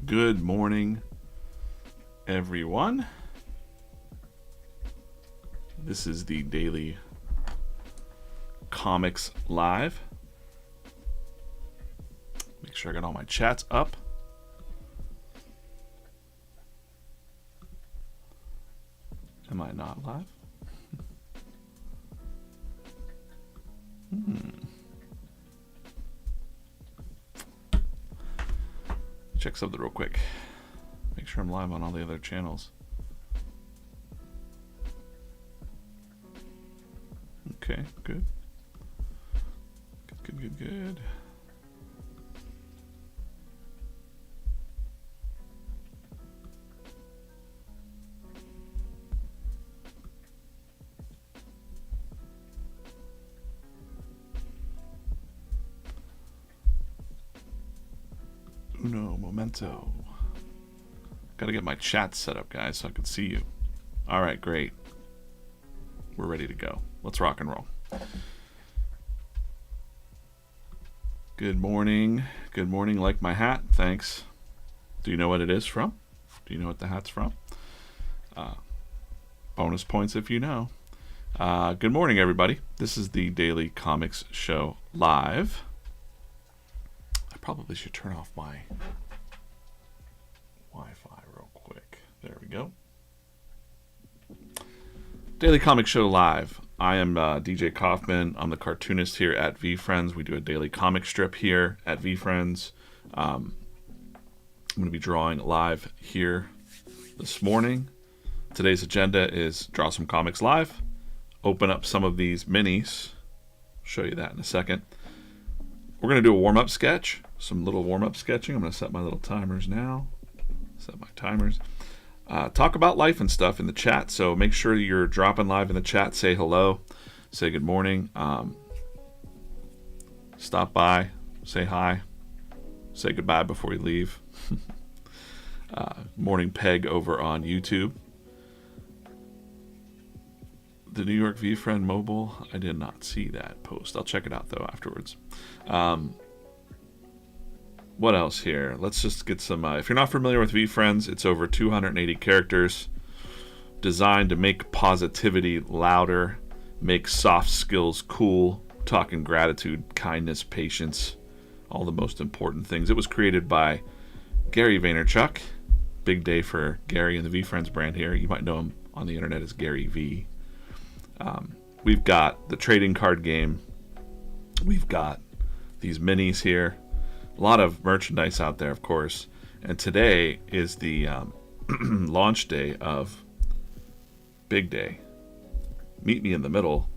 Good morning, everyone. This is the Daily Comics Live. Make sure I got all my chats up. Am I not live? Check something real quick. Make sure I'm live on all the other channels. Okay, good. Good. Uno momento. Gotta get my chat set up, guys, so I can see you. All right, great. We're ready to go. Let's rock and roll. Good morning. Good morning. Like my hat. Thanks. Do you know what it is from? Do you know what the hat's from? Bonus points if you know. Good morning, everybody. This is the Daily Comics Show Live. I probably should turn off my Wi-Fi real quick. There we go. Daily Comics Show Live. I am DJ Kaufman. I'm the cartoonist here at VeeFriends. We do a daily comic strip here at VeeFriends. I'm going to be drawing live here this morning. Today's agenda is draw some comics live, open up some of these minis. Show you that in a second. We're going to do a warm-up sketch, some little warm-up sketching. I'm going to set my little timers now. Set my timers. Talk about life and stuff in the chat, so make sure you're dropping live in the chat. Say hello, say good morning, stop by, say hi, say goodbye before you leave. Morning Peg over on YouTube. The New York VeeFriend mobile, I did not see that post. I'll check it out though afterwards. What else here? Let's just get some... if you're not familiar with VeeFriends, it's over 280 characters designed to make positivity louder, make soft skills cool, talking gratitude, kindness, patience, all the most important things. It was created by Gary Vaynerchuk. Big day for Gary and the VeeFriends brand here. You might know him on the internet as Gary V. We've got the trading card game. We've got these minis here. A lot of merchandise out there, of course. And today is the launch day of Big Day. Meet Me in the Middle.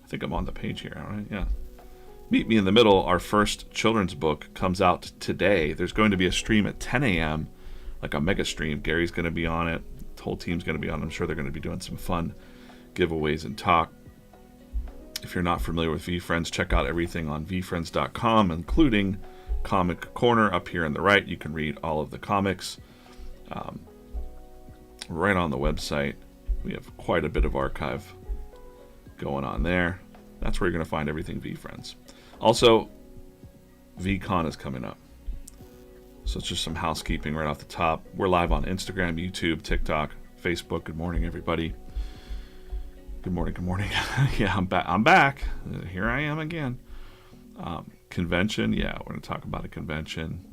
I think I'm on the page here, all right? Yeah. Meet Me in the Middle, our first children's book, comes out today. There's going to be a stream at 10 a.m., like a mega stream. Gary's going to be on it. The whole team's going to be on it. I'm sure they're going to be doing some fun giveaways and talk. If you're not familiar with VeeFriends, check out everything on VeeFriends.com, including Comic Corner up here on the right. You can read all of the comics right on the website. We have quite a bit of archive going on there. That's where you're going to find everything VeeFriends. Also, VCon is coming up. So it's just some housekeeping right off the top. We're live on Instagram, YouTube, TikTok, Facebook. Good morning, everybody. Good morning. Yeah, I'm back. Here I am again. Convention, yeah, we're going to talk about a convention.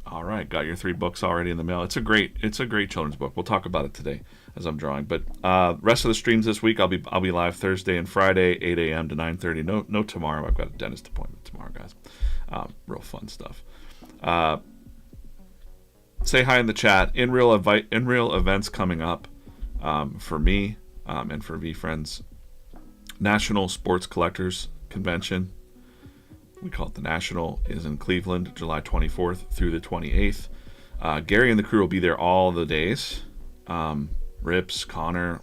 All right, got your 3 books already in the mail. It's a great children's book. We'll talk about it today as I'm drawing. But rest of the streams this week, I'll be live Thursday and Friday, 8 a.m. to 9:30. No tomorrow. I've got a dentist appointment tomorrow, guys. Real fun stuff. Say hi in the chat. In real events coming up for me and for VeeFriends. National Sports Collectors Convention, we call it the National, is in Cleveland, July 24th through the 28th. Gary and the crew will be there all the days. Rips, Connor,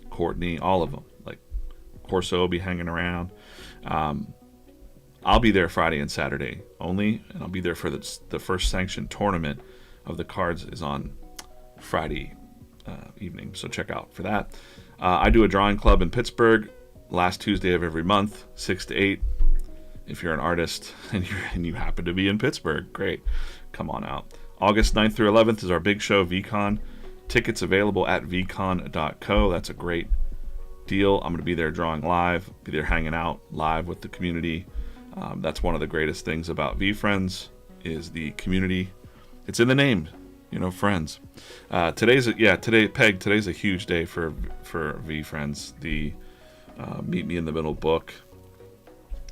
Courtney, all of them. Like Corso will be hanging around. I'll be there Friday and Saturday only, and I'll be there for the first sanctioned tournament of the cards is on Friday evening, so check out for that. I do a drawing club in Pittsburgh last Tuesday of every month, 6 to 8. If you're an artist and you happen to be in Pittsburgh, great, come on out. August 9th through 11th is our big show, VeeCon. Tickets available at veecon.co. That's a great deal. I'm going to be there drawing live, be there hanging out live with the community. That's one of the greatest things about VeeFriends is the community. It's in the name, friends. Today's a huge day for VeeFriends. The Meet Me in the Middle book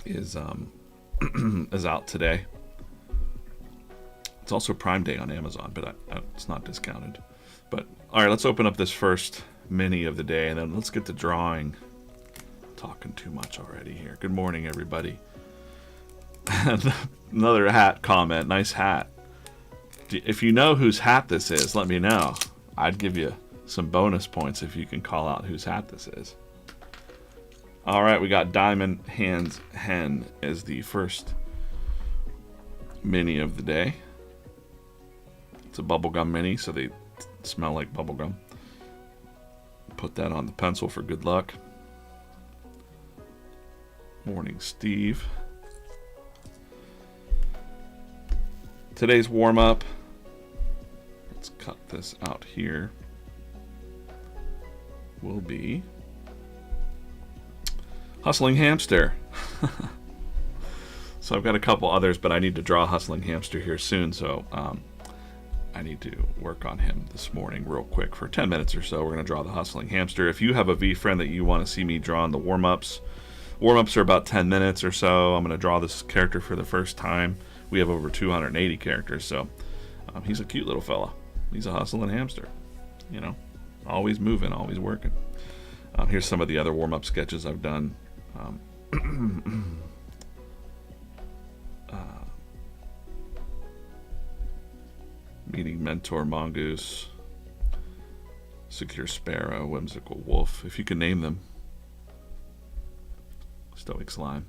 is is out today. It's also Prime Day on Amazon, but it's not discounted. But all right, let's open up this first mini of the day, and then let's get to drawing. Talking too much already here. Good morning, everybody. Another hat comment. Nice hat. If you know whose hat this is, let me know. I'd give you some bonus points if you can call out whose hat this is. All right, we got Diamond Hands Hen as the first mini of the day. It's a bubblegum mini, so they smell like bubblegum. Put that on the pencil for good luck. Morning, Steve. Today's warm-up. Let's cut this out here. Will be Hustling Hamster. So I've got a couple others, but I need to draw Hustling Hamster here soon, so I need to work on him this morning real quick for 10 minutes or so. We're going to draw the Hustling Hamster. If you have a VeeFriend that you want to see me draw in the warm-ups, warm-ups are about 10 minutes or so. I'm going to draw this character for the first time. We have over 280 characters, so he's a cute little fella. He's a hustling hamster, always moving, always working. Here's some of the other warm-up sketches I've done. Meeting Mentor Mongoose, Secure Sparrow, Whimsical Wolf, if you can name them. Stoic Slime.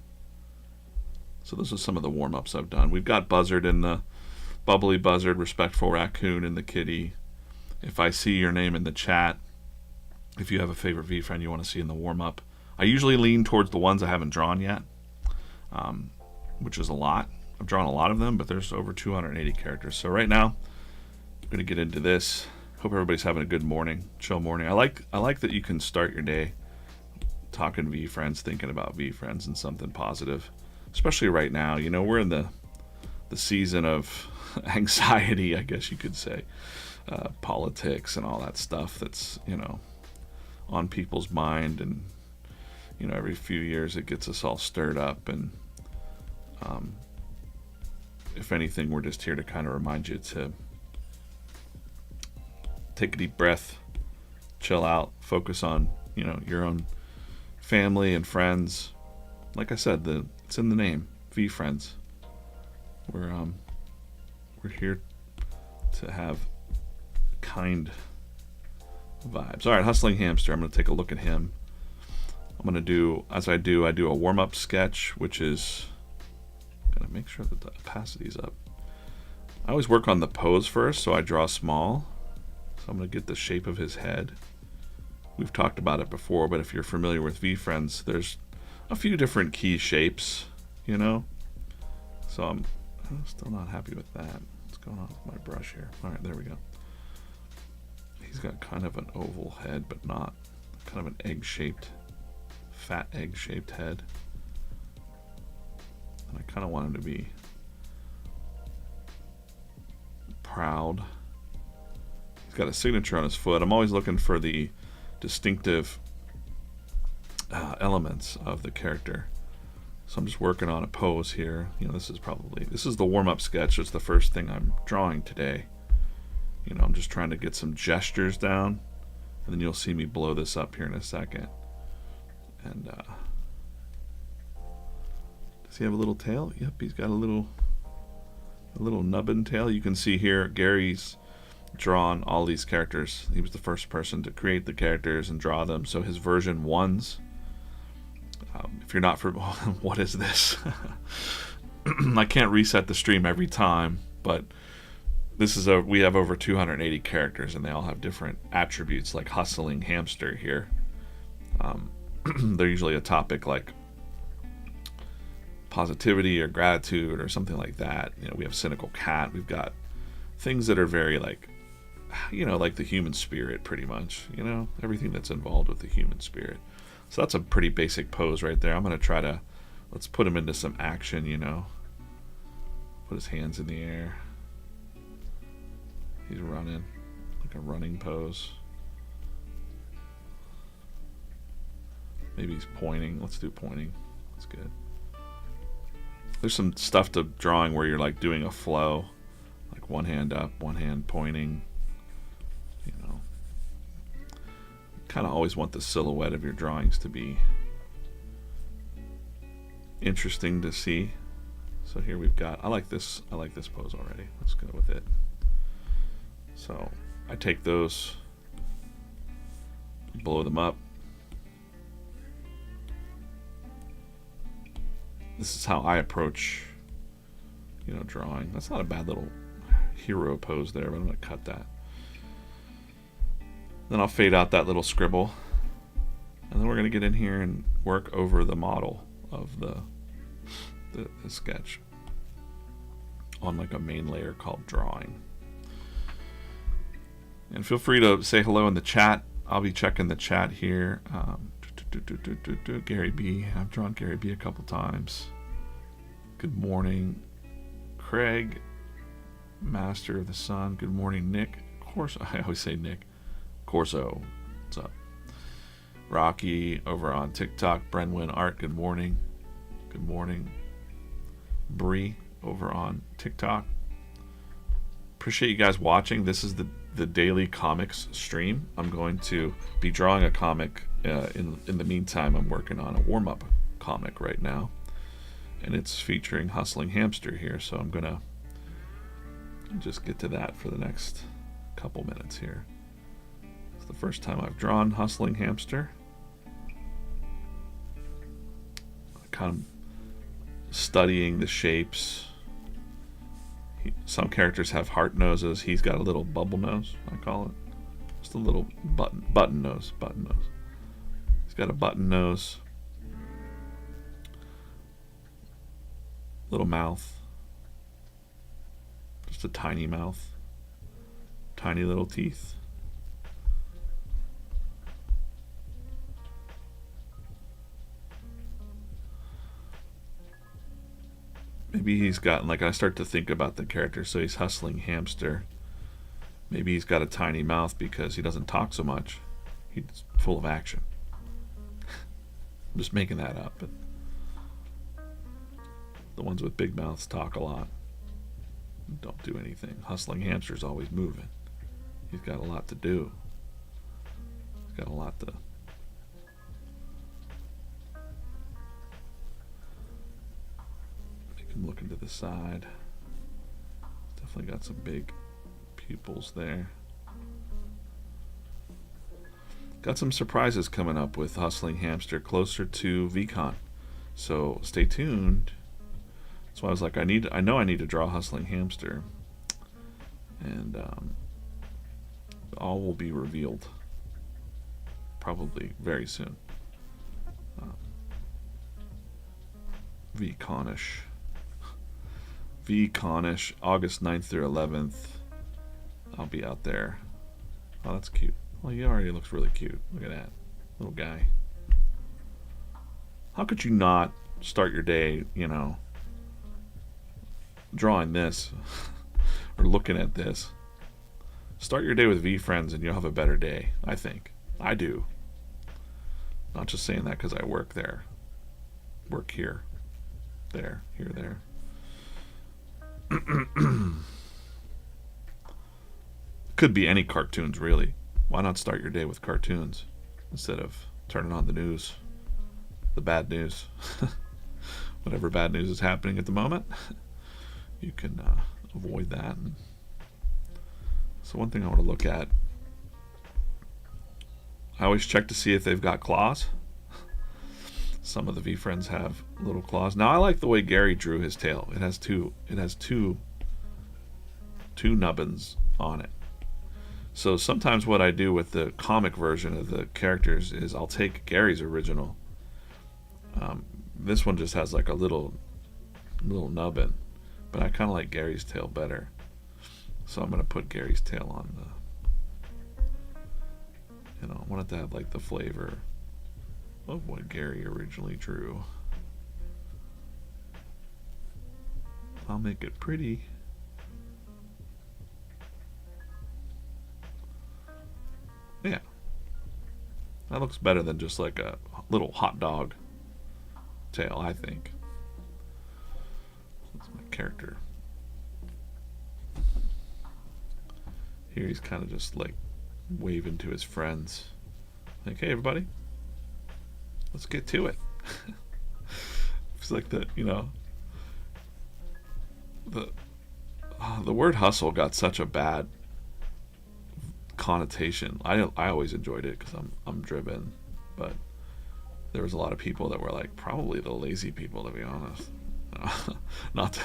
So those are some of the warm-ups I've done. We've got Buzzard in the Bubbly Buzzard, Respectful Raccoon in the Kitty. If I see your name in the chat, if you have a favorite VeeFriend you want to see in the warm-up, I usually lean towards the ones I haven't drawn yet, which is a lot. I've drawn a lot of them, but there's over 280 characters. So right now, I'm going to get into this. Hope everybody's having a good morning, chill morning. I like that you can start your day talking VeeFriends, thinking about VeeFriends and something positive. Especially right now, we're in the season of anxiety, I guess you could say, politics and all that stuff that's on people's mind, and every few years it gets us all stirred up. And if anything, we're just here to kind of remind you to take a deep breath, chill out, focus on your own family and friends. Like I said, it's in the name, VeeFriends. We're here to have kind vibes. All right, Hustling Hamster. I'm going to take a look at him. I'm going to do, as I do a warm-up sketch, which is, got to make sure that the opacity's up. I always work on the pose first, so I draw small. So I'm going to get the shape of his head. We've talked about it before, but if you're familiar with VeeFriends, there's a few different key shapes, So I'm still not happy with that. What's going on with my brush here? All right, there we go. He's got kind of an oval head, but not kind of an egg-shaped, fat egg-shaped head. And I kind of want him to be proud. He's got a signature on his foot. I'm always looking for the distinctive elements of the character. So I'm just working on a pose here. This is the warm-up sketch. It's the first thing I'm drawing today. I'm just trying to get some gestures down, and then you'll see me blow this up here in a second. And does he have a little tail? Yep, he's got a little nubbin tail. You can see here Gary's drawn all these characters. He was the first person to create the characters and draw them. So his version 1s. If you're not for what is this? I can't reset the stream every time, but we have over 280 characters, and they all have different attributes, like Hustling Hamster here. They're usually a topic like positivity or gratitude or something like that. You know, we have cynical cat. We've got things that are very like, you know, like the human spirit, pretty much. You know, everything that's involved with the human spirit. So that's a pretty basic pose right there. I'm going to try to, let's put him into some action, you know. Put his hands in the air. He's running, like a running pose. Maybe he's pointing. Let's do pointing. That's good. There's some stuff to drawing where you're like doing a flow, like one hand up, one hand pointing. You know, kind of always want the silhouette of your drawings to be interesting to see. So here we've got, I like this pose already. Let's go with it. So I take those, blow them up. This is how I approach, you know, drawing. That's not a bad little hero pose there, but I'm going to cut that. Then I'll fade out that little scribble. And then we're going to get in here and work over the model of the sketch on like a main layer called drawing. And feel free to say hello in the chat. I'll be checking the chat here. Gary B. I've drawn Gary B a couple times. Good morning, Craig, Master of the Sun. Good morning, Nick. Corso. I always say Nick. Corso. What's up? Rocky over on TikTok. Brenwin Art. Good morning. Good morning. Bree over on TikTok. Appreciate you guys watching. This is the daily comics stream. I'm going to be drawing a comic. In the meantime, I'm working on a warm-up comic right now, and it's featuring Hustling Hamster here, so I'm gonna just get to that for the next couple minutes here. It's the first time I've drawn Hustling Hamster. Kind of studying the shapes. Some characters have heart noses. He's got a little bubble nose, I call it. Just a little button nose. He's got a button nose, little mouth, just a tiny mouth, tiny little teeth. Maybe he's got, like, I start to think about the character, so he's Hustling Hamster. Maybe he's got a tiny mouth because he doesn't talk so much. He's full of action. I'm just making that up, but the ones with big mouths talk a lot, don't do anything. Hustling Hamster's always moving. He's got a lot to do. He's got a lot to... Make him looking to the side. Definitely got some big pupils there. Got some surprises coming up with Hustling Hamster closer to VCon, so stay tuned. So I was like, I know I need to draw Hustling Hamster, and all will be revealed probably very soon. VConish, August 9th through 11th. I'll be out there. Oh, that's cute. Well, he already looks really cute. Look at that little guy. How could you not start your day, you know, drawing this or looking at this? Start your day with VeeFriends and you'll have a better day, I think. I do. Not just saying that because I work there. Work here. There. Here, there. Could be any cartoons, really. Why not start your day with cartoons instead of turning on the news, the bad news? Whatever bad news is happening at the moment, you can avoid that. So one thing I want to look at, I always check to see if they've got claws. Some of the VeeFriends have little claws. Now I like the way Gary drew his tail. It has two nubbins on it. So sometimes what I do with the comic version of the characters is I'll take Gary's original. This one just has like a little little nubbin. But I kind of like Gary's tail better. So I'm going to put Gary's tail on the, I want it to have like the flavor of what Gary originally drew. I'll make it pretty. Yeah. That looks better than just like a little hot dog tail, I think. That's my character. Here he's kind of just like waving to his friends. Like, hey everybody, let's get to it. It's like the, the word hustle got such a bad connotation. I always enjoyed it because I'm driven, but there was a lot of people that were like probably the lazy people, to be honest. Not to,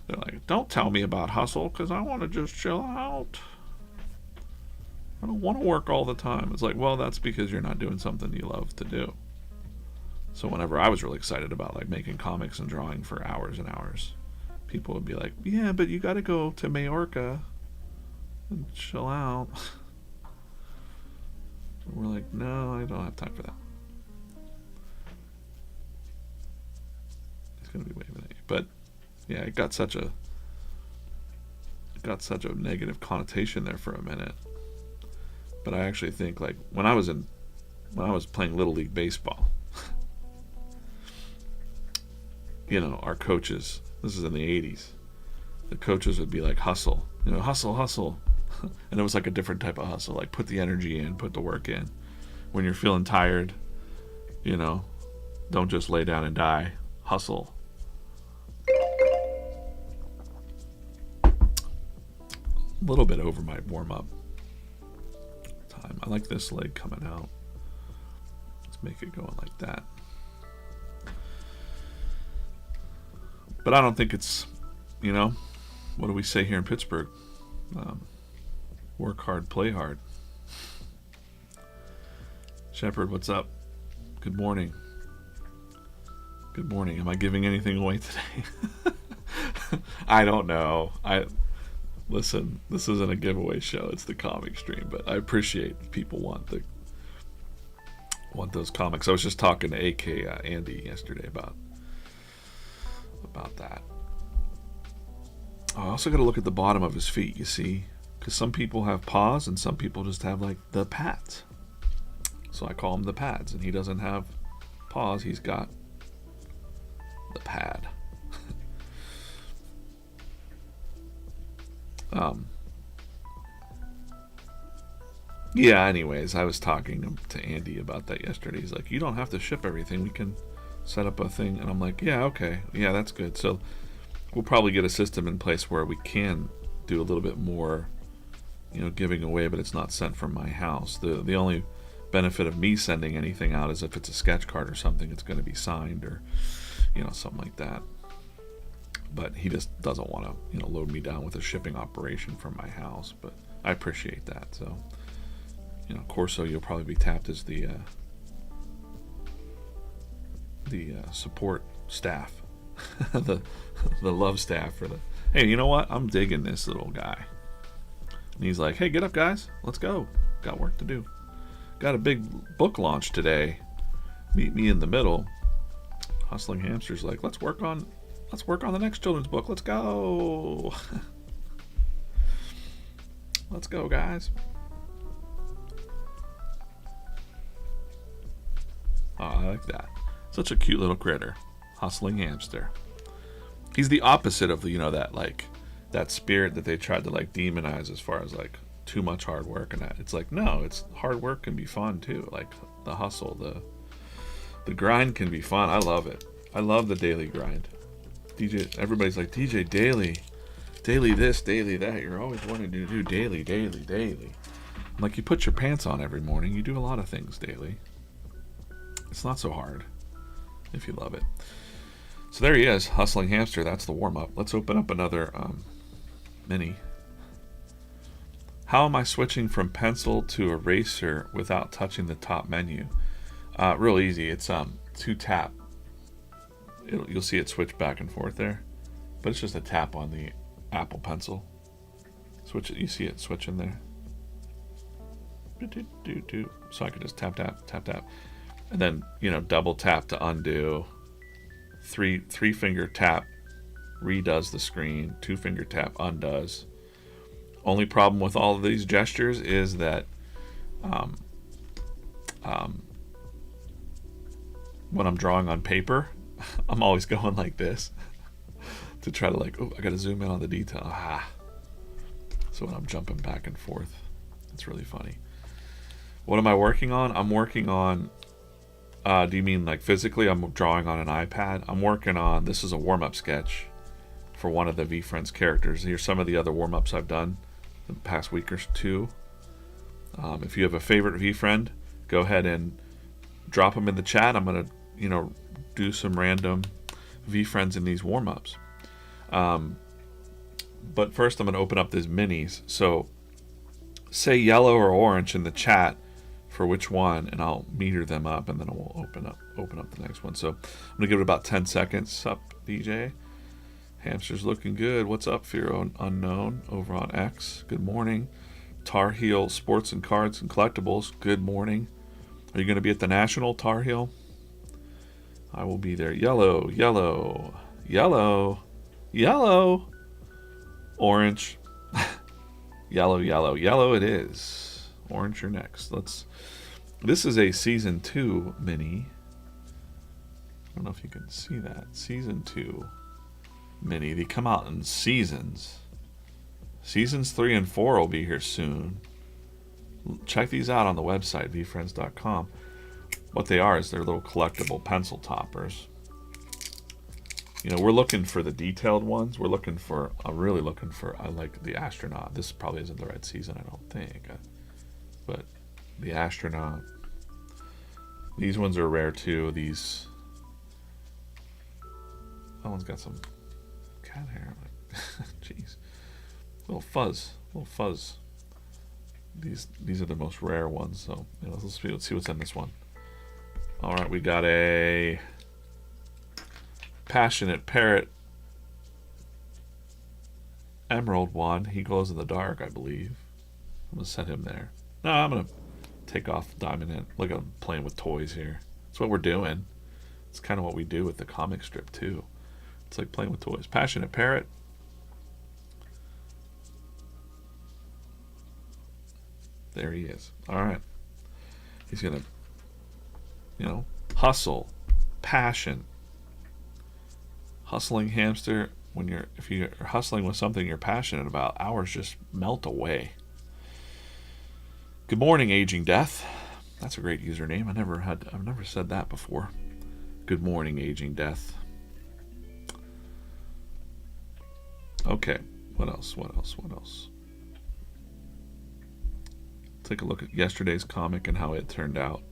they're like, don't tell me about hustle because I want to just chill out. I don't want to work all the time. It's like, well, that's because you're not doing something you love to do. So whenever I was really excited about like making comics and drawing for hours and hours, people would be like, yeah, but you got to go to Majorca and chill out. And we're like, no, I don't have time for that. He's gonna be waving at you, but yeah, it got such a negative connotation there for a minute. But I actually think like when I was playing Little League baseball, our coaches, this is in the 80s, the coaches would be like, hustle, hustle, hustle. And it was like a different type of hustle, like put the energy in, put the work in. When you're feeling tired, don't just lay down and die, hustle. A little bit over my warm-up time. I like this leg coming out. Let's make it going like that. But I don't think it's, what do we say here in Pittsburgh? Work hard, play hard. Shepard, what's up? Good morning. Good morning. Am I giving anything away today? I don't know. Listen, this isn't a giveaway show. It's the comic stream, but I appreciate people want those comics. I was just talking to AK Andy yesterday about that. I also got to look at the bottom of his feet, you see, because some people have paws and some people just have like the pads. So I call him the pads, and he doesn't have paws. He's got the pad. Yeah, anyways, I was talking to Andy about that yesterday. He's like, you don't have to ship everything. We can set up a thing. And I'm like, yeah, okay. Yeah, that's good. So we'll probably get a system in place where we can do a little bit more, giving away, but it's not sent from my house. The only benefit of me sending anything out is if it's a sketch card or something, it's going to be signed or, something like that. But he just doesn't want to, load me down with a shipping operation from my house. But I appreciate that. So, Corso, you'll probably be tapped as the support staff, the love staff for the. Hey, you know what? I'm digging this little guy. And he's like, hey, get up, guys. Let's go. Got work to do. Got a big book launch today. Meet me in the middle. Hustling Hamster's like, let's work on the next children's book. Let's go. Let's go, guys. Oh, I like that. Such a cute little critter. Hustling Hamster. He's the opposite of that spirit that they tried to demonize as far as too much hard work and that. It's like, no, it's hard work can be fun too. Like the hustle, the grind can be fun. I love it. I love the daily grind. DJ, everybody's like, DJ, daily this, daily that. You're always wanting to do daily. I'm like, you put your pants on every morning. You do a lot of things daily. It's not so hard if you love it. So there he is, Hustling Hamster. That's the warm-up. Let's open up another mini. How am I switching from pencil to eraser without touching the top menu? Real easy. It's 2-tap. You'll see it switch back and forth there, but it's just a tap on the Apple Pencil. Switch it. You see it switching there. So I could just tap, tap, tap, tap, and then double tap to undo. Three finger tap redoes the screen. 2-finger tap undoes. Only problem with all of these gestures is that when I'm drawing on paper, I'm always going like this to try to I gotta zoom in on the detail. So when I'm jumping back and forth, it's really funny. What am I working on? I'm working on, do you mean like physically? I'm drawing on an iPad. I'm working on, this is a warm-up sketch for one of the VeeFriends characters. Here's some of the other warm-ups I've done the past week or two. If you have a favorite VeeFriend, go ahead and drop them in the chat. I'm going to, do some random VeeFriends in these warm-ups. But first I'm going to open up these minis. So say yellow or orange in the chat for which one, and I'll meter them up, and then we'll open up the next one. So I'm going to give it about 10 seconds. Sup, DJ? Hamster's looking good. What's up, Fear Unknown over on X? Good morning. Tar Heel Sports and Cards and Collectibles. Good morning. Are you going to be at the National, Tar Heel? I will be there. Yellow, yellow, yellow, yellow, orange, yellow, yellow, yellow it is. Orange, you're next. This is a Season 2 mini. I don't know if you can see that. Season 2 mini. They come out in seasons. Seasons 3 and 4 will be here soon. Check these out on the website, VeeFriends.com. What they are is they're little collectible pencil toppers. We're looking for the detailed ones. I'm really looking for, I like the astronaut. This probably isn't the right season, I don't think. But the astronaut. These ones are rare too. That one's got some cat hair. Jeez. Little fuzz. These are the most rare ones. So let's see what's in this one. All right, we got a Passionate Parrot Emerald one. He glows in the dark, I believe. I'm gonna set him there. No, I'm gonna take off Diamond in. Look at him playing with toys here. That's what we're doing. It's kind of what we do with the comic strip too. It's like playing with toys. Passionate Parrot. There he is. All right. He's gonna, hustle, passion. Hustling hamster. If you're hustling with something you're passionate about, hours just melt away. Good morning, Aging Death. That's a great username. I've never said that before. Good morning, Aging Death. Okay. What else? Take a look at yesterday's comic and how it turned out.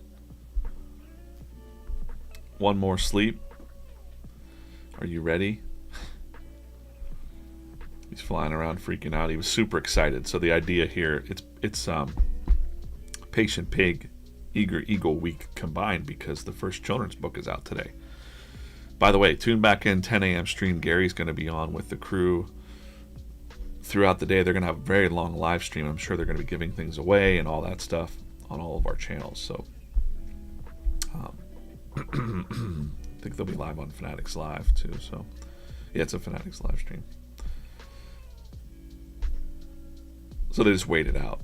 One more sleep. Are you ready? He's flying around freaking out. He was super excited. So the idea here, it's Patient Pig, Eager Eagle week combined because the first children's book is out today. By the way, tune back in 10 a.m. stream. Gary's going to be on with the crew throughout the day. They're going to have a very long live stream. I'm sure they're going to be giving things away and all that stuff on all of our channels. So I think they'll be live on Fanatics Live too. So yeah, it's a Fanatics live stream. So they just wait it out.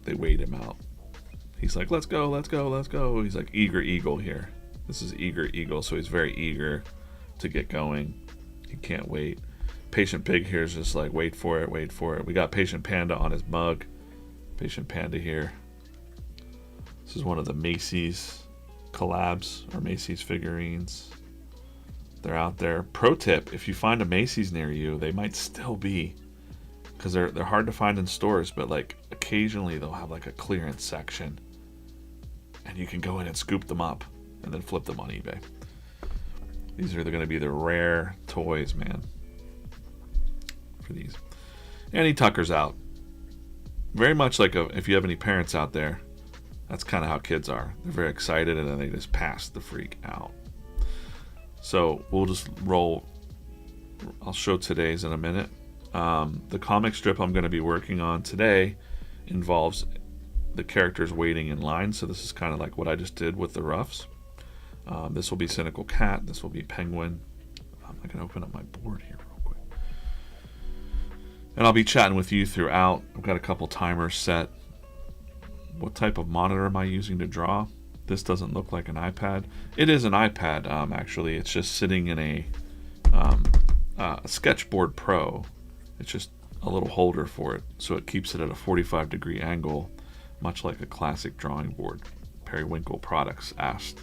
They wait him out. He's like, let's go, let's go, let's go. He's like Eager Eagle here. This is Eager Eagle, so he's very eager to get going. He can't wait. Patient Pig here is just like, wait for it, wait for it. We got Patient Panda on his mug. Patient Panda here. This is one of the Macy's collabs, or Macy's figurines. They're out there. Pro tip, if you find a Macy's near you, they might still be, because they're hard to find in stores, but like occasionally they'll have like a clearance section and you can go in and scoop them up and then flip them on eBay. These are going to be the rare toys, man, for these. Annie Tucker's out. Very much like if you have any parents out there, that's kind of how kids are. They're very excited and then they just pass the freak out. So we'll just roll. I'll show today's in a minute. The comic strip I'm going to be working on today involves the characters waiting in line. So this is kind of like what I just did with the roughs. This will be Cynical Cat. This will be Penguin. I'm going to open up my board here real quick. And I'll be chatting with you throughout. I've got a couple timers set. What type of monitor am I using to draw? This doesn't look like an iPad. It is an iPad, actually. It's just sitting in a Sketchboard Pro. It's just a little holder for it, so it keeps it at a 45-degree angle, much like a classic drawing board. Periwinkle Products asked.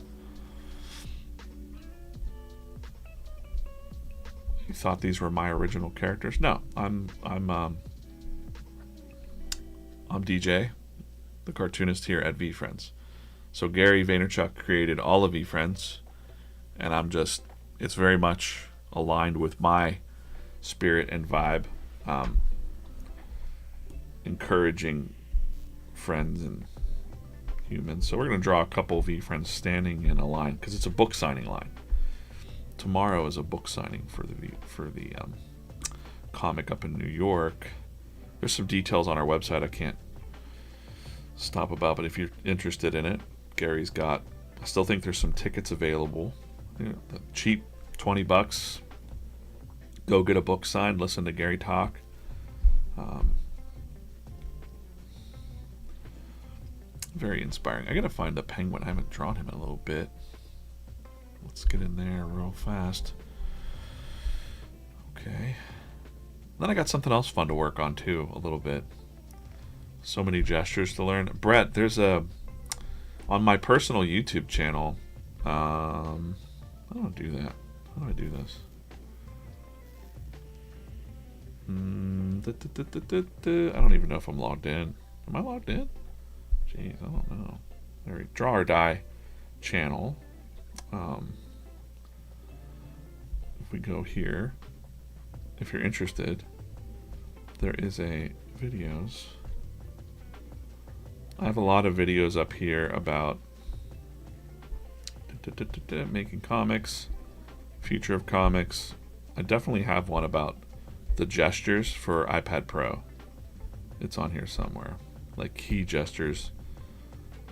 You thought these were my original characters? No, I'm DJ, the cartoonist here at VeeFriends. So Gary Vaynerchuk created all of VeeFriends, and it's very much aligned with my spirit and vibe, encouraging friends and humans. So we're going to draw a couple of VeeFriends standing in a line, because it's a book signing line. Tomorrow is a book signing for the comic up in New York. There's some details on our website I can't stop about, but if you're interested in it, Gary's got. I still think there's some tickets available. Cheap, $20. Go get a book signed. Listen to Gary talk. Very inspiring. I gotta find the Penguin. I haven't drawn him in a little bit. Let's get in there real fast. Okay. Then I got something else fun to work on too, a little bit. So many gestures to learn. Brett, there's on my personal YouTube channel. I don't do that. How do I do this? I don't even know if I'm logged in. Am I logged in? Jeez, I don't know. There we go. Draw or Die channel. If we go here, if you're interested, there is a videos. I have a lot of videos up here about making comics, future of comics. I definitely have one about the gestures for iPad Pro. It's on here somewhere. Like key gestures.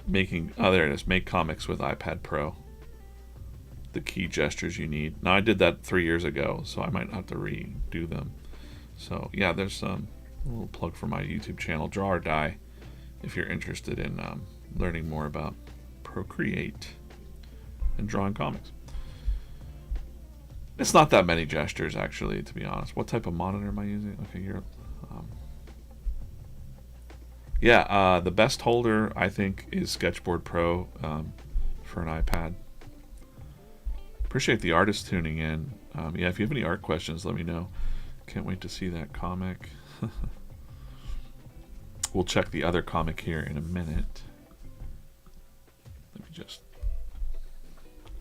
There it is. Make comics with iPad Pro. The key gestures you need. Now I did that 3 years ago, so I might have to redo them. So yeah, there's a little plug for my YouTube channel, Draw or Die, if you're interested in learning more about Procreate and drawing comics. It's not that many gestures, actually, to be honest. What type of monitor am I using? Okay, you're. The best holder I think is Sketchboard Pro for an iPad. Appreciate the artist tuning in. If you have any art questions, let me know. Can't wait to see that comic. We'll check the other comic here in a minute. Let me just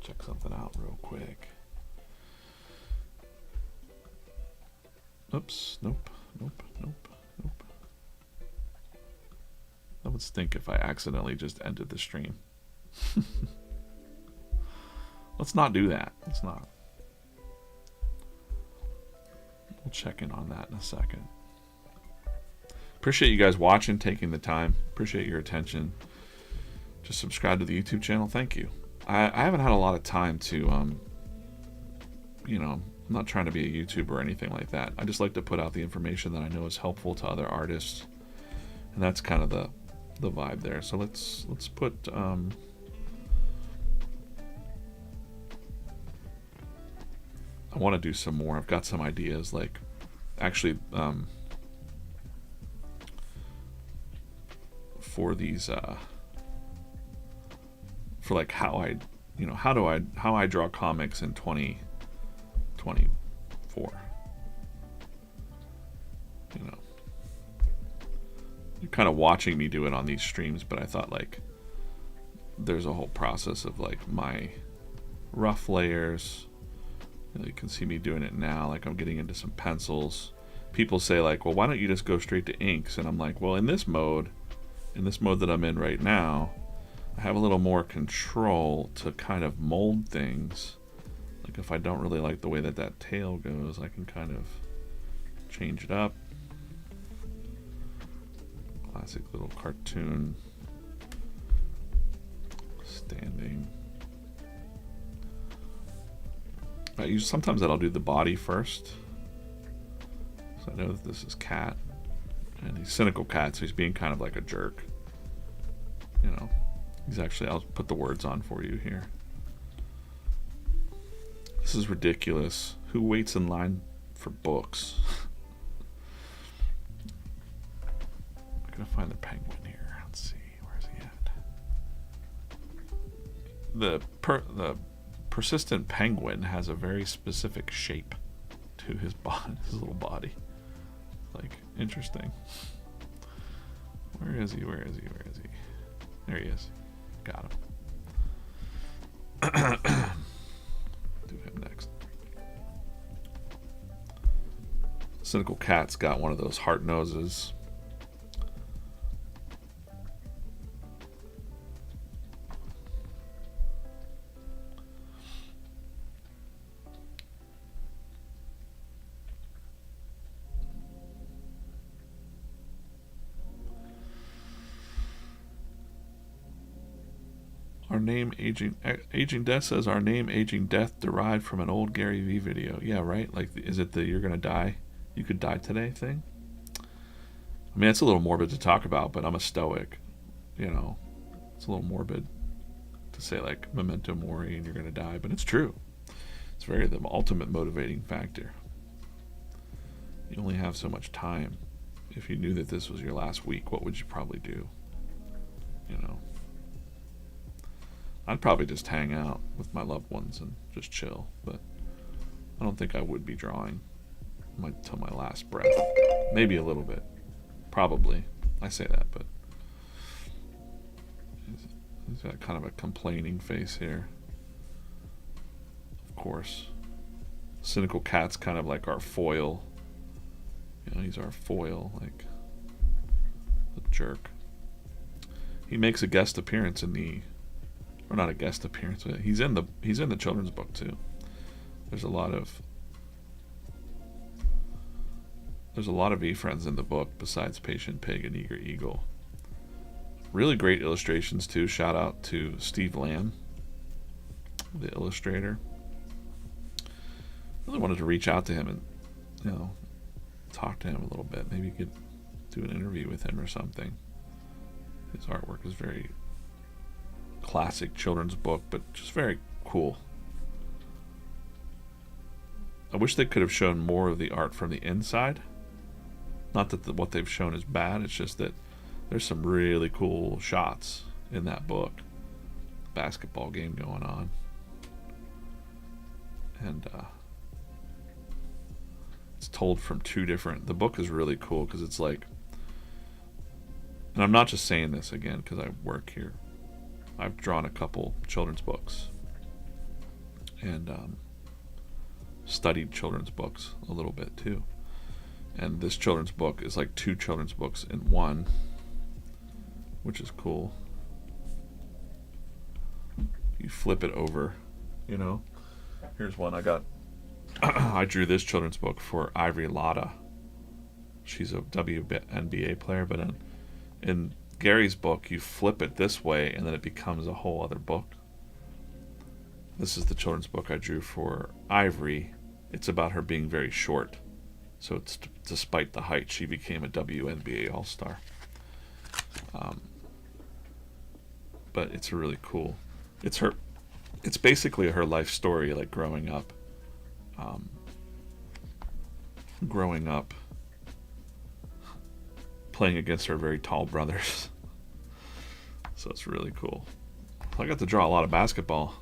check something out real quick. Oops, nope. That would stink if I accidentally just ended the stream. Let's not do that. Let's not. We'll check in on that in a second. Appreciate you guys watching, taking the time. Appreciate your attention. Just subscribe to the YouTube channel. Thank you. I haven't had a lot of time to, I'm not trying to be a YouTuber or anything like that. I just like to put out the information that I know is helpful to other artists. And that's kind of the vibe there. So let's put I want to do some more. I've got some ideas, like actually for these for like how I draw comics in 2024. You're kind of watching me do it on these streams, but I thought like there's a whole process of like my rough layers. You can see me doing it now, like I'm getting into some pencils. People say like, well, why don't you just go straight to inks? And I'm like, well, in this mode that I'm in right now, I have a little more control to kind of mold things Like if I don't really like the way that tail goes, I can kind of change it up. Classic little cartoon standing. Sometimes I'll do the body first. So I know that this is Cat. And he's cynical Cat, so he's being kind of like a jerk. You know, he's actually, I'll put the words on for you here. This is ridiculous. Who waits in line for books? I'm gonna find the penguin here. Let's see, where's he at? The persistent penguin has a very specific shape to his body, his little body. Like, interesting. Where is he? Where is he? Where is he? There he is. Got him. Do him next. Cynical Cat's got one of those heart noses. Our name Aging Death says our name Aging Death derived from an old Gary Vee video. Yeah, right? Like, is it the you're gonna die, you could die today thing? I mean, it's a little morbid to talk about, but I'm a stoic. You know, it's a little morbid to say like memento mori and you're gonna die, but it's true. It's very the ultimate motivating factor. You only have so much time. If you knew that this was your last week, what would you probably do? You know, I'd probably just hang out with my loved ones and just chill, but I don't think I would be drawing till my last breath. Maybe a little bit. Probably. I say that, but he's got kind of a complaining face here. Of course. Cynical Cat's kind of like our foil. You know, he's our foil, like the jerk. He makes a guest appearance in the, or not a guest appearance, but he's in the children's book too. There's a lot of VeeFriends in the book besides Patient Pig and Eager Eagle. Really great illustrations too. Shout out to Steve Lamb, the illustrator. Really wanted to reach out to him and, you know, talk to him a little bit. Maybe you could do an interview with him or something. His artwork is very classic children's book, but just very cool. I wish they could have shown more of the art from the inside. Not that what they've shown is bad, it's just that there's some really cool shots in that book. Basketball game going on. And it's told from two different, the book is really cool because it's like, and I'm not just saying this again because I work here. I've drawn a couple children's books and studied children's books a little bit too. And this children's book is like two children's books in one, which is cool. You flip it over, you know. Here's one I got. I drew this children's book for Ivory Lotta. She's a WNBA player, but in Gary's book, you flip it this way, and then it becomes a whole other book. This is the children's book I drew for Ivory. It's about her being very short. So it's despite the height, she became a WNBA All-Star. But it's really cool. It's basically her life story, like growing up. Playing against her very tall brothers. So it's really cool. I got to draw a lot of basketball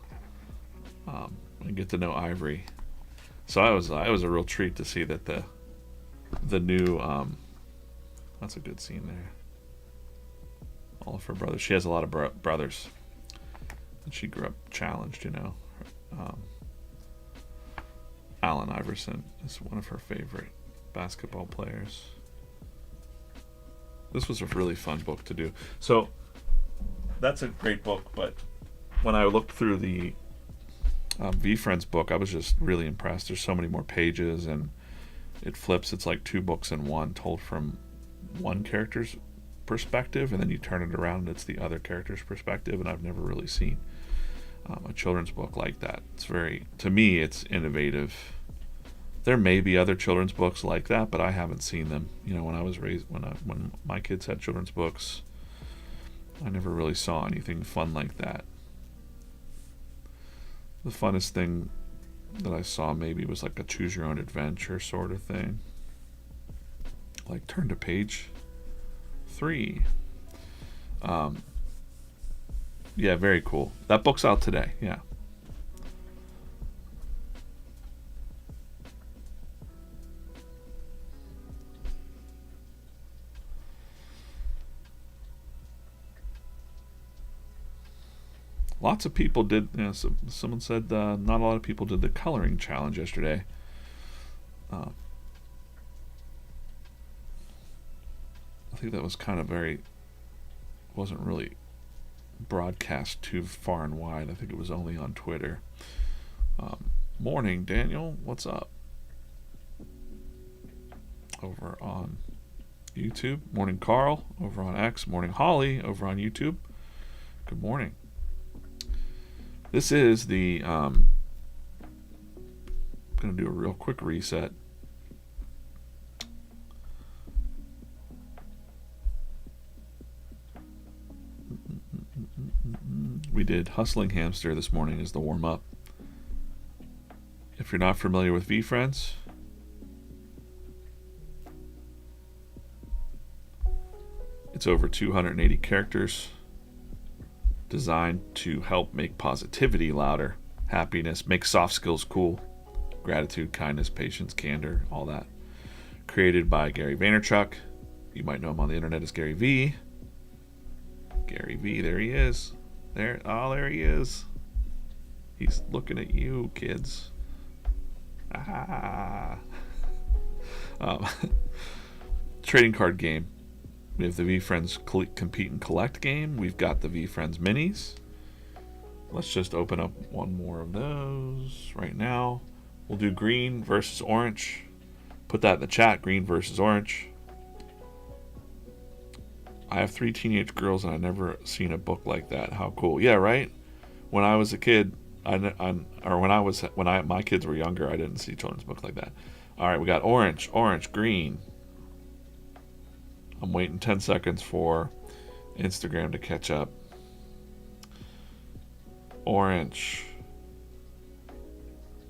and get to know Ivory. So it was a real treat to see that the new that's a good scene there. All of her brothers. She has a lot of brothers, and she grew up challenged. You know, Allen Iverson is one of her favorite basketball players. This was a really fun book to do. So that's a great book, but when I looked through the VeeFriends book, I was just really impressed. There's so many more pages, and it flips. It's like two books in one, told from one character's perspective, and then you turn it around and it's the other character's perspective. And I've never really seen a children's book like that. It's very, to me, it's innovative. There may be other children's books like that, but I haven't seen them. You know, when I was raised, when my kids had children's books, I never really saw anything fun like that. The funnest thing that I saw maybe was like a choose your own adventure sort of thing. Like turn to page 3. Yeah, very cool. That book's out today. Yeah. Lots of people did. You know, someone said not a lot of people did the coloring challenge yesterday. I think that was kind of wasn't really broadcast too far and wide. I think it was only on Twitter. Morning, Daniel. What's up? Over on YouTube. Morning, Carl. Over on X. Morning, Holly. Over on YouTube. Good morning. This is the. I'm going to do a real quick reset. We did Hustling Hamster this morning as the warm-up. If you're not familiar with VeeFriends, it's over 280 characters designed to help make positivity louder, happiness, make soft skills cool, gratitude, kindness, patience, candor, all that. Created by Gary Vaynerchuk. You might know him on the internet as Gary V. Gary V, there he is. There he is. He's looking at you, kids. Trading card game. We have the VeeFriends Compete and Collect game. We've got the VeeFriends Minis. Let's just open up one more of those right now. We'll do green versus orange. Put that in the chat, green versus orange. I have 3 teenage girls and I've never seen a book like that. How cool. Yeah, right? When I was a kid, my kids were younger, I didn't see children's books like that. All right, we got orange, green. I'm waiting 10 seconds for Instagram to catch up. Orange.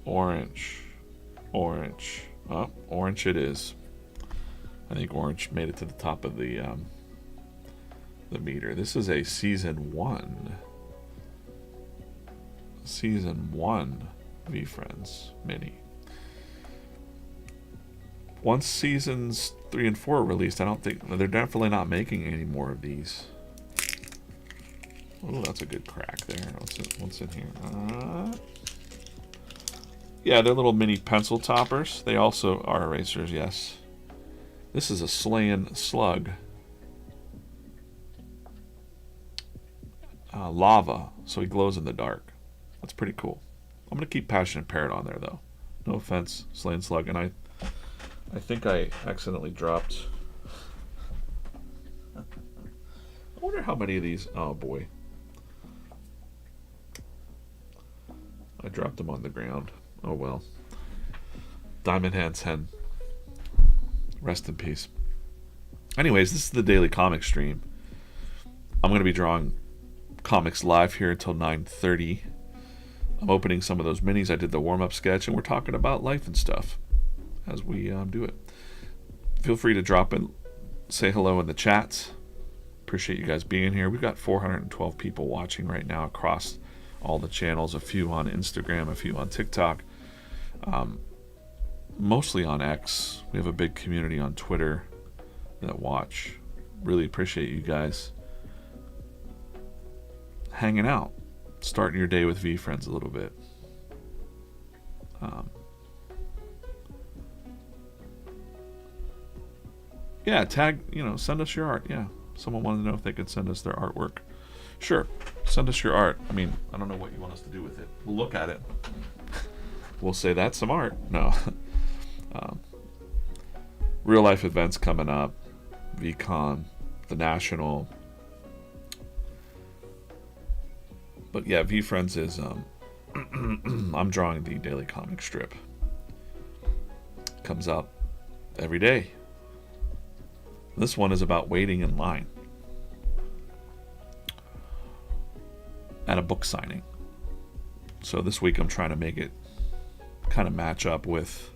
Oh, orange it is. I think orange made it to the top of the meter. This is a season 1. Season 1 VeeFriends mini. Once seasons 3 and 4 are released, I don't think they're definitely not making any more of these. Oh, that's a good crack there. What's in here? Yeah, they're little mini pencil toppers. They also are erasers, yes. This is a slaying slug. Lava, so he glows in the dark. That's pretty cool. I'm going to keep Passionate Parrot on there, though. No offense, slaying slug. And I think I accidentally dropped. I wonder how many of these. Oh boy. I dropped them on the ground. Oh well. Diamond Hands Hen. Rest in peace. Anyways, this is the daily comic stream. I'm going to be drawing comics live here until 9:30. I'm opening some of those minis. I did the warm-up sketch, and we're talking about life and stuff as we do it. Feel free to drop in, say hello in the chats. Appreciate you guys being here. We've got 412 people watching right now across all the channels, a few on Instagram, a few on TikTok, mostly on X. We have a big community on Twitter that watch. Really appreciate you guys hanging out, starting your day with VeeFriends a little bit. Yeah, tag, send us your art. Yeah, someone wanted to know if they could send us their artwork. Sure, send us your art. I mean, I don't know what you want us to do with it. We'll look at it. We'll say that's some art. No. Real life events coming up. VCon, the National. But yeah, VeeFriends is I'm drawing the daily comic strip. Comes out every day. This one is about waiting in line at a book signing. So this week I'm trying to make it kind of match up with,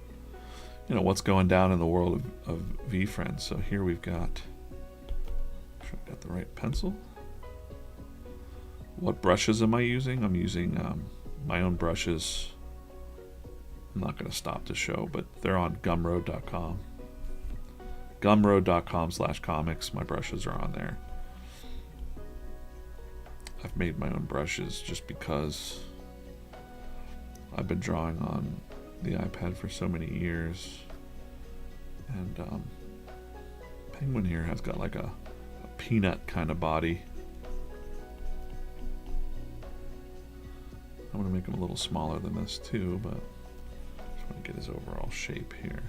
you know, what's going down in the world of VeeFriends. So here we've got, make sure I got the right pencil. What brushes am I using? I'm using my own brushes. I'm not going to stop the show, but they're on gumroad.com. Gumroad.com/comics. My brushes are on there. I've made my own brushes just because I've been drawing on the iPad for so many years. And Penguin here has got like a peanut kind of body. I'm going to make him a little smaller than this too, but I just want to get his overall shape here.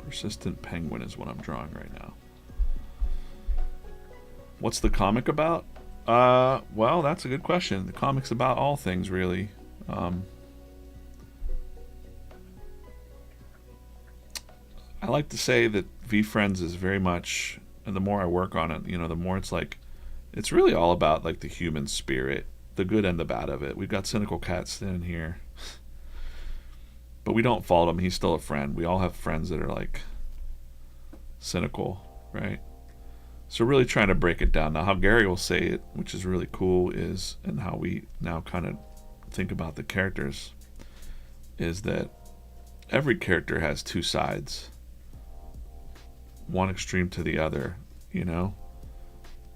Persistent Penguin is what I'm drawing right now. What's the comic about? Well, that's a good question. The comic's about all things, really. I like to say that VeeFriends is very much, and the more I work on it, you know, the more it's like, it's really all about like the human spirit, the good and the bad of it. We've got Cynical Cat standing here. But we don't fault him. He's still a friend. We all have friends that are like cynical, right? So really trying to break it down. Now how Gary will say it, which is really cool, is, and how we now kind of think about the characters, is that every character has two sides. One extreme to the other, you know?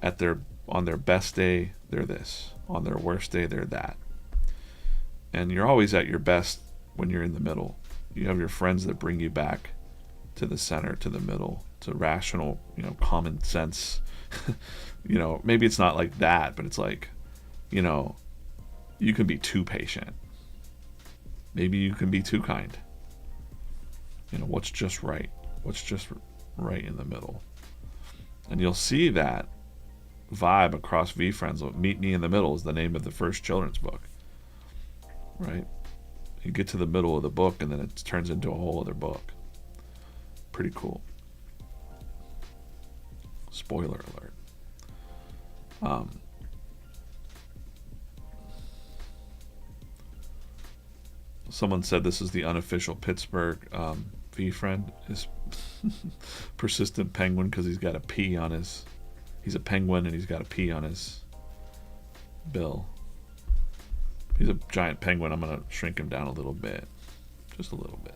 On their best day, they're this. On their worst day, they're that. And you're always at your best when you're in the middle. You have your friends that bring you back to the center, to the middle, to rational, you know, common sense. You know, maybe it's not like that, but it's like, you know, you can be too patient. Maybe you can be too kind. You know, what's just right? What's just right in the middle? And you'll see that vibe across VeeFriends. Meet Me in the Middle is the name of the first children's book, right? You get to the middle of the book and then it turns into a whole other book. Pretty cool. Spoiler alert. Someone said this is the unofficial Pittsburgh VeeFriend is Persistent Penguin because he's got a P on his. He's a penguin and he's got a P on his bill. He's a giant penguin. I'm going to shrink him down a little bit. Just a little bit.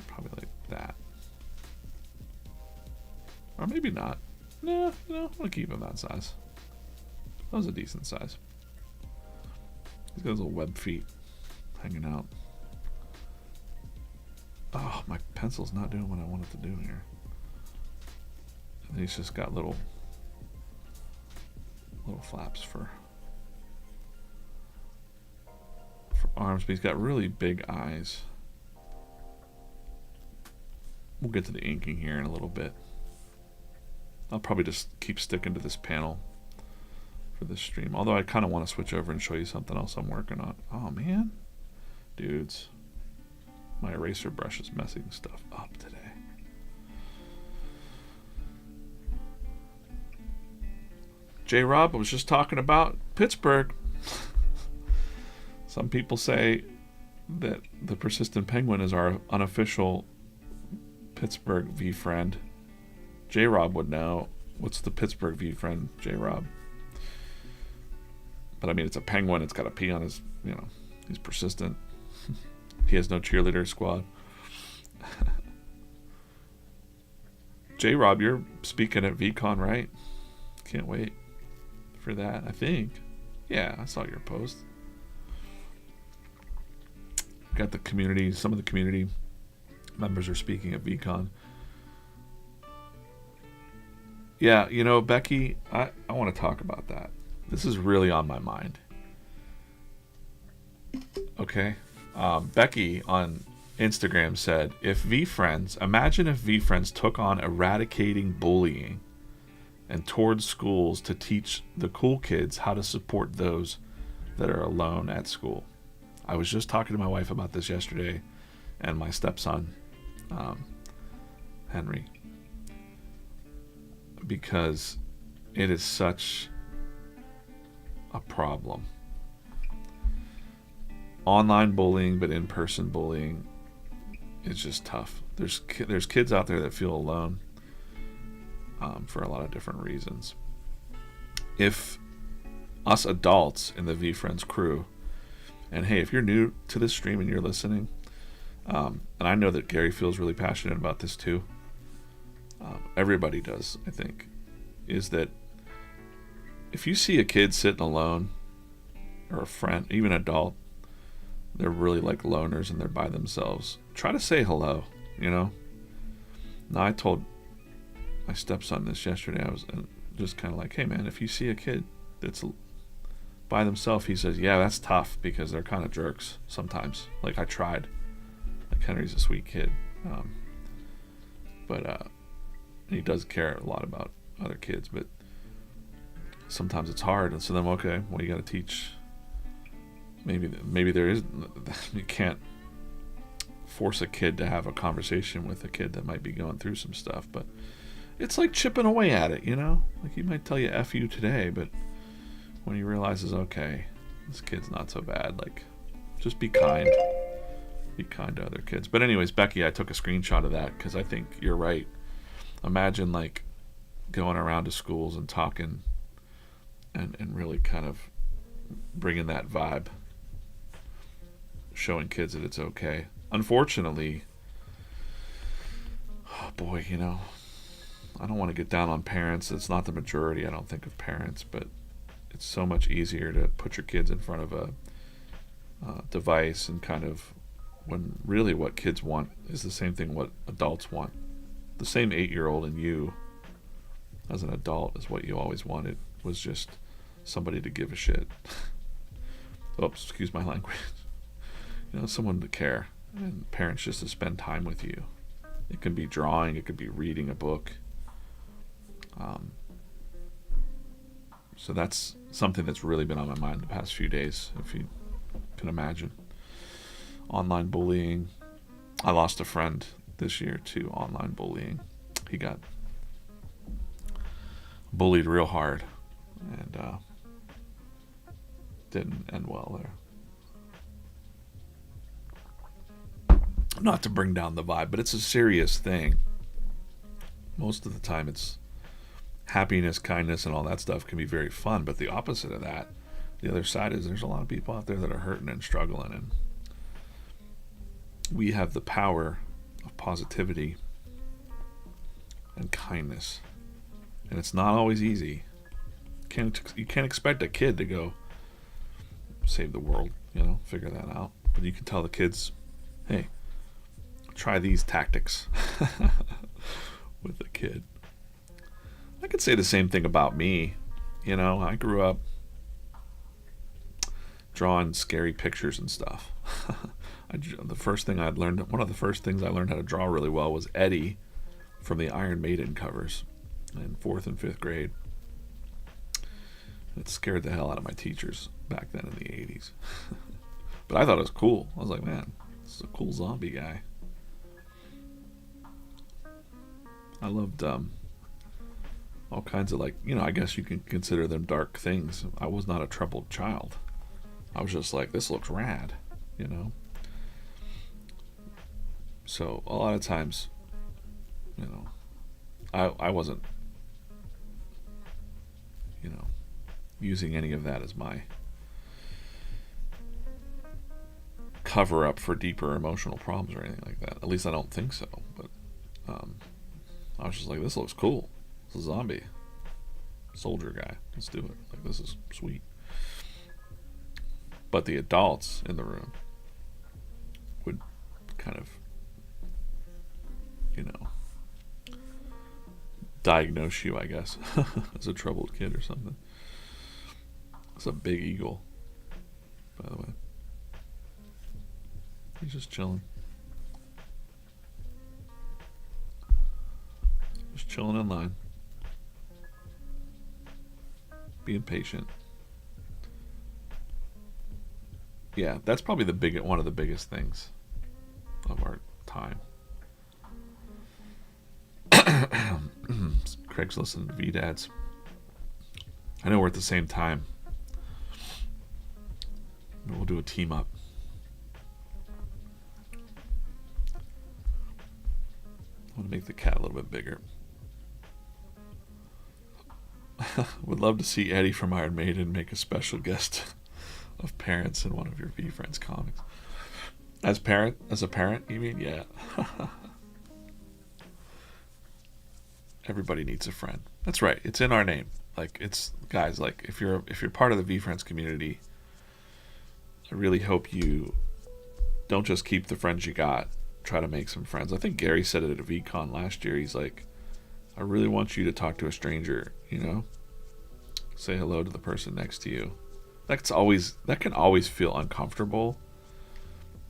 Probably like that. Or maybe not. No, I'm going to keep him that size. That was a decent size. He's got his little web feet hanging out. Oh, my pencil's not doing what I want it to do here. And he's just got little flaps for arms, but he's got really big eyes. We'll get to the inking here in a little bit. I'll probably just keep sticking to this panel for this stream, although I kind of want to switch over and show you something else I'm working on. Oh man, dudes, my eraser brush is messing stuff up today. J-Rob, I was just talking about Pittsburgh. Some people say that the Persistent Penguin is our unofficial Pittsburgh VeeFriend. J-Rob would know. What's the Pittsburgh VeeFriend, J-Rob? But I mean, it's a penguin. It's got a P on his, you know, he's persistent. He has no cheerleader squad. J-Rob, you're speaking at VCon, right? Can't wait for that, I think. Yeah, I saw your post. Got the community, some of the community members are speaking at VCon. Yeah, you know, Becky, I want to talk about that. This is really on my mind. Okay. Becky on Instagram said, imagine if VeeFriends took on eradicating bullying and toured schools to teach the cool kids how to support those that are alone at school. I was just talking to my wife about this yesterday, and my stepson, Henry, because it is such a problem. Online bullying, but in-person bullying is just tough. There's kids out there that feel alone for a lot of different reasons. If us adults in the VeeFriends crew, and hey, if you're new to this stream and you're listening, and I know that Gary feels really passionate about this too, everybody does, I think, is that if you see a kid sitting alone, or a friend, even an adult, they're really like loners and they're by themselves, try to say hello, you know? Now, I told my stepson this yesterday. I was just kind of like, hey man, if you see a kid that's by themselves, he says, yeah, that's tough because they're kind of jerks sometimes. Like, I tried. Like, Henry's a sweet kid. But he does care a lot about other kids, but sometimes it's hard. And so then, okay, well, you got to teach. Maybe there is, you can't force a kid to have a conversation with a kid that might be going through some stuff, but it's like chipping away at it, you know? Like, he might tell you F you today, but when he realizes, okay, this kid's not so bad, like, just be kind. Be kind to other kids. But anyways, Becky, I took a screenshot of that because I think you're right. Imagine, like, going around to schools and talking and really kind of bringing that vibe, showing kids that it's okay. Unfortunately, oh boy, you know, I don't want to get down on parents. It's not the majority, I don't think, of parents, but it's so much easier to put your kids in front of a device, and kind of, when really what kids want is the same thing what adults want. The same 8-year-old in you as an adult is what you always wanted, was just somebody to give a shit. Oops, excuse my language. You know, someone to care, and parents just to spend time with you. It can be drawing, it could be reading a book. So that's something that's really been on my mind the past few days, if you can imagine. Online bullying. I lost a friend this year to online bullying. He got bullied real hard, and didn't end well there. Not to bring down the vibe, but it's a serious thing. Most of the time it's happiness, kindness, and all that stuff can be very fun, but the opposite of that, the other side, is there's a lot of people out there that are hurting and struggling, and we have the power of positivity and kindness, and it's not always easy. You can't expect a kid to go save the world, you know, figure that out, but you can tell the kids, hey, try these tactics with the kid. I could say the same thing about me. You know, I grew up drawing scary pictures and stuff. One of the first things I learned how to draw really well was Eddie from the Iron Maiden covers in 4th and 5th grade. It scared the hell out of my teachers back then in the 80s. But I thought it was cool. I was like, man, this is a cool zombie guy. I loved all kinds of, like, you know, I guess you can consider them dark things. I was not a troubled child. I was just like, this looks rad, you know? So a lot of times, you know, I wasn't, you know, using any of that as my cover up for deeper emotional problems or anything like that. At least I don't think so. But I I was just like, this looks cool. It's a zombie soldier guy. Let's do it. Like, this is sweet. But the adults in the room would kind of, you know, diagnose you, I guess, as a troubled kid or something. It's a big eagle, by the way. He's just chilling. Just chilling in line. Being patient. Yeah, that's probably one of the biggest things of our time. Craig's listening to V-Dads. I know we're at the same time. We'll do a team up. I want to make the cat a little bit bigger. Would love to see Eddie from Iron Maiden make a special guest of parents in one of your VeeFriends comics. As a parent, you mean? Yeah. Everybody needs a friend. That's right. It's in our name. Like, it's, guys, like, if you're part of the VeeFriends community, I really hope you don't just keep the friends you got. Try to make some friends. I think Gary said it at a VCon last year. He's like, I really want you to talk to a stranger, you know? Say hello to the person next to you. That can always feel uncomfortable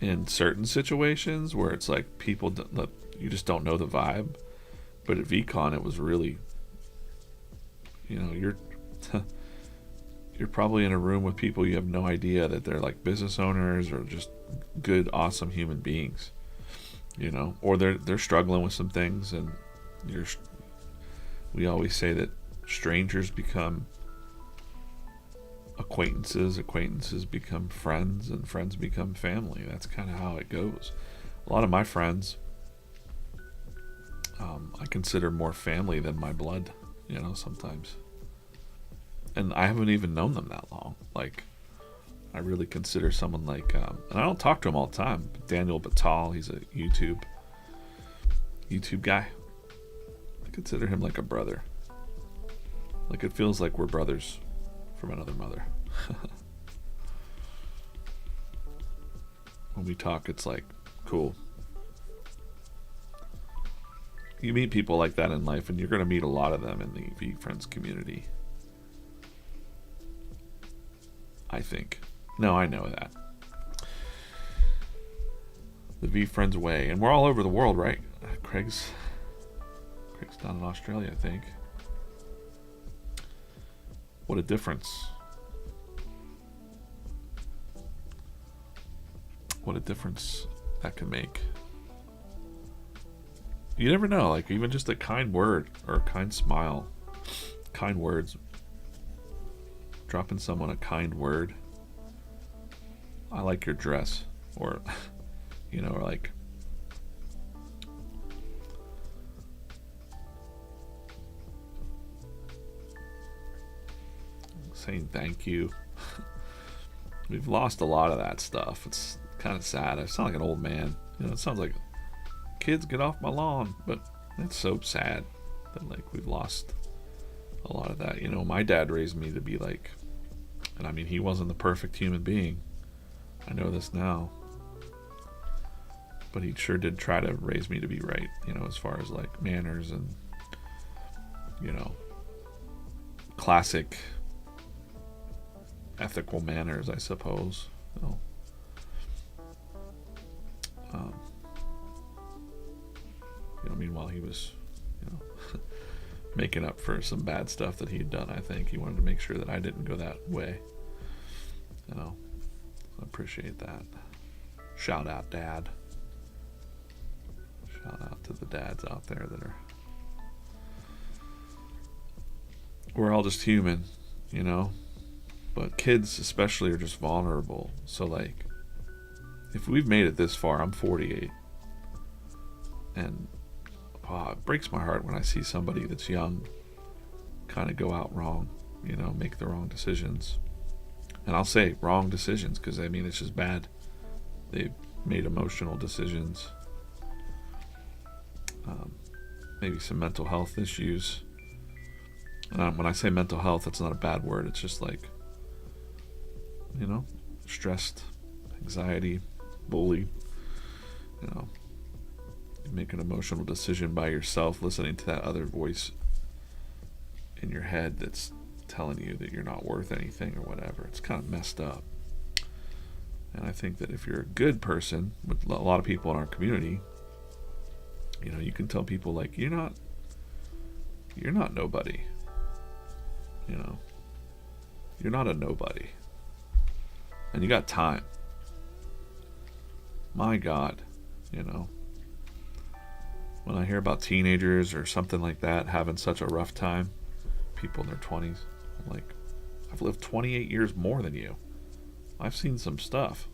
in certain situations where it's like you just don't know the vibe. But at VCon, it was really, you know, you're probably in a room with people you have no idea that they're like business owners or just good, awesome human beings, you know, or they're struggling with some things, and we always say that strangers become acquaintances become friends, and friends become family. That's kind of how it goes. A lot of my friends, I consider more family than my blood, you know, sometimes. And I haven't even known them that long. Like, I really consider someone like, and I don't talk to him all the time, but Daniel Batal, he's a YouTube guy. I consider him like a brother. Like, it feels like we're brothers from another mother. When we talk, it's like, cool. You meet people like that in life, and you're going to meet a lot of them in the VeeFriends community. I think. No, I know that. The VeeFriends way. And we're all over the world, right? Craig's down in Australia, I think. What a difference. What a difference that can make. You never know, like, even just a kind word or a kind smile, kind words, dropping someone a kind word. I like your dress, or, you know, or like, saying thank you. We've lost a lot of that stuff. It's kind of sad. I sound like an old man. You know, it sounds like, kids, get off my lawn. But it's so sad that, like, we've lost a lot of that. You know, my dad raised me to be like, and I mean, he wasn't the perfect human being. I know this now. But he sure did try to raise me to be right, you know, as far as like manners and, you know, classic ethical manners, I suppose. You know, meanwhile he was, you know, making up for some bad stuff that he had done. I think he wanted to make sure that I didn't go that way. You know, I appreciate that. Shout out, Dad. Shout out to the dads out there that are. We're all just human, you know, but kids especially are just vulnerable. So, like, if we've made it this far, I'm 48, and it breaks my heart when I see somebody that's young kind of go out wrong, you know, make the wrong decisions. And I'll say wrong decisions because, I mean, it's just bad. They've made emotional decisions. maybe some mental health issues. And when I say mental health, it's not a bad word. It's just like, stressed, anxiety, bullied. You make an emotional decision by yourself, listening to that other voice in your head that's telling you that you're not worth anything or whatever. It's kind of messed up. And I think that if you're a good person, with a lot of people in our community, you can tell people like, you're not nobody. You're not a nobody. And you got time. My God, when I hear about teenagers or something like that having such a rough time, people in their 20s, I'm like, I've lived 28 years more than you. I've seen some stuff.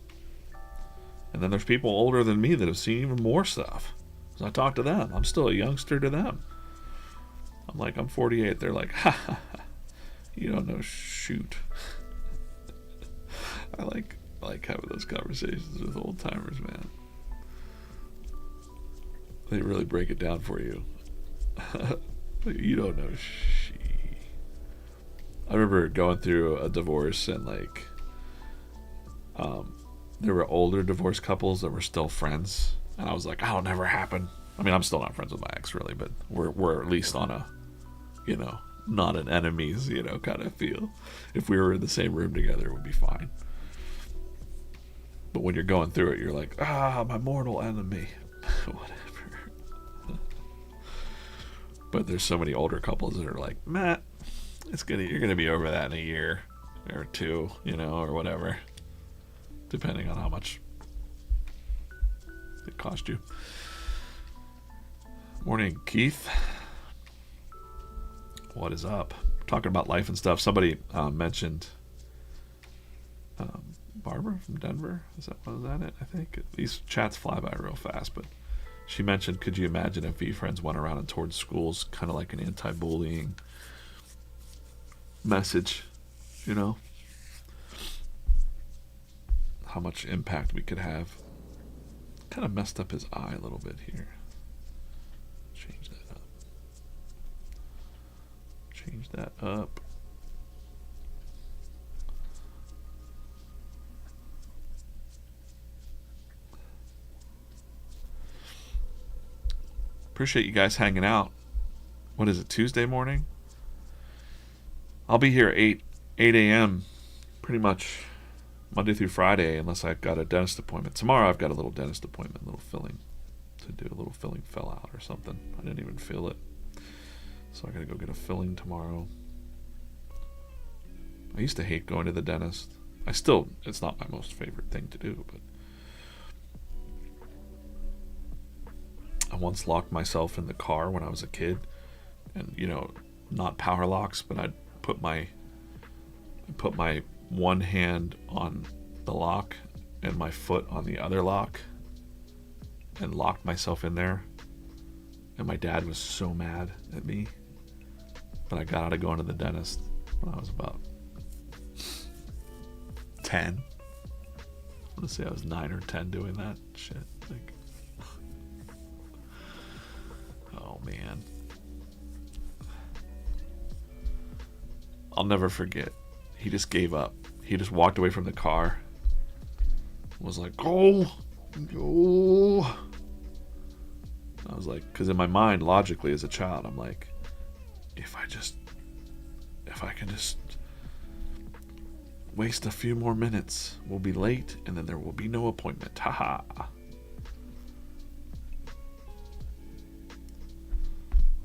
And then there's people older than me that have seen even more stuff. So I talk to them. I'm still a youngster to them. I'm like, I'm 48. They're like, ha ha ha. You don't know shoot. I like having those conversations with old timers, man. They really break it down for you. You don't know I remember going through a divorce and there were older divorced couples that were still friends, and I was like, that'll never happen. I mean, I'm still not friends with my ex really, but we're at least on a, not an enemies, kind of feel. If we were in the same room together, it would be fine. But when you're going through it, you're like, my mortal enemy. Whatever. But there's so many older couples that are like, Matt, you're gonna be over that in a year or two, or whatever, depending on how much it cost you. Morning, Keith. What is up? Talking about life and stuff. Somebody mentioned Barbara from Denver. Was that it? I think these chats fly by real fast, but she mentioned, could you imagine if VeeFriends went around and towards schools, kind of like an anti-bullying message, how much impact we could have. Kind of messed up his eye a little bit here. Change that up. Appreciate you guys hanging out. What is it, Tuesday morning? I'll be here 8 a.m. pretty much Monday through Friday, unless I've got a dentist appointment. Tomorrow I've got a little dentist appointment, a little filling to do. A little filling fell out or something. I didn't even feel it. So I gotta go get a filling tomorrow. I used to hate going to the dentist. It's not my most favorite thing to do, but I once locked myself in the car when I was a kid, and not power locks, but I'd put my one hand on the lock and my foot on the other lock and locked myself in there. And my dad was so mad at me. But I got out of going to the dentist when I was about 10. I want to say I was 9 or 10 doing that shit. Oh man. I'll never forget. He just gave up. He just walked away from the car. Was like, go. I was like, because in my mind, logically as a child, I'm like, if I can just waste a few more minutes, we'll be late, and then there will be no appointment. Haha.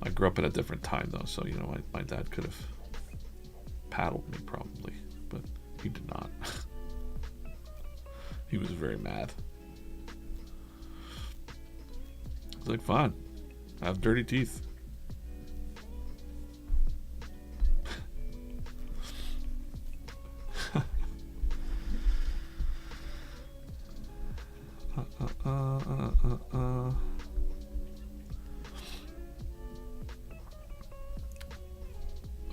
I grew up at a different time though, so my dad could have paddled me probably, but he did not. He was very mad. I was like, fine, I have dirty teeth. uh.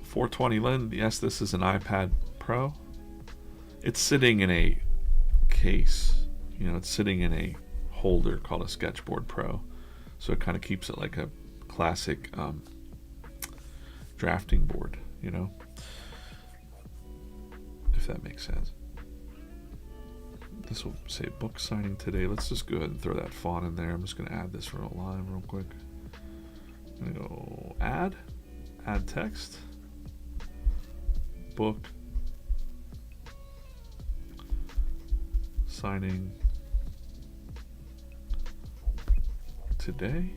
420 Lynn, yes, this is an iPad Pro. It's sitting in a case, it's sitting in a holder called a Sketchboard Pro, so it kind of keeps it like a classic drafting board, if that makes sense. This will say book signing today. Let's just go ahead and throw that font in there. I'm just going to add this for a line real quick. I'm going to go add text, book signing today.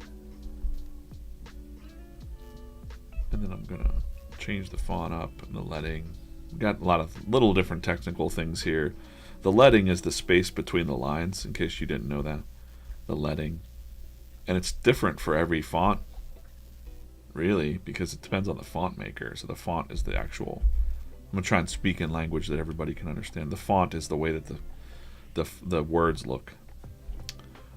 And then I'm going to change the font up and the leading. We've got a lot of little different technical things here. The leading is the space between the lines, in case you didn't know that. The leading. And it's different for every font, really, because it depends on the font maker. So the font is the actual... I'm going to try and speak in language that everybody can understand. The font is the way that the words look.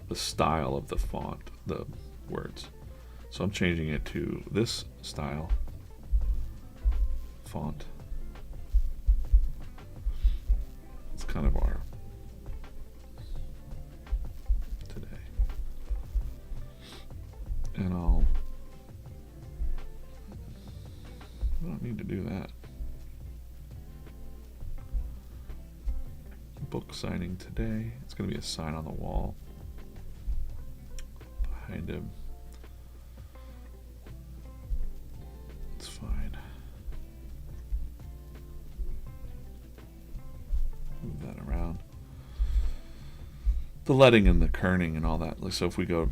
The style of the font, the words. So I'm changing it to this style font. It's kind of our today. And I don't need to do that. Book signing today. It's going to be a sign on the wall behind him. It's fine. Move that around. The leading and the kerning and all that. So if we go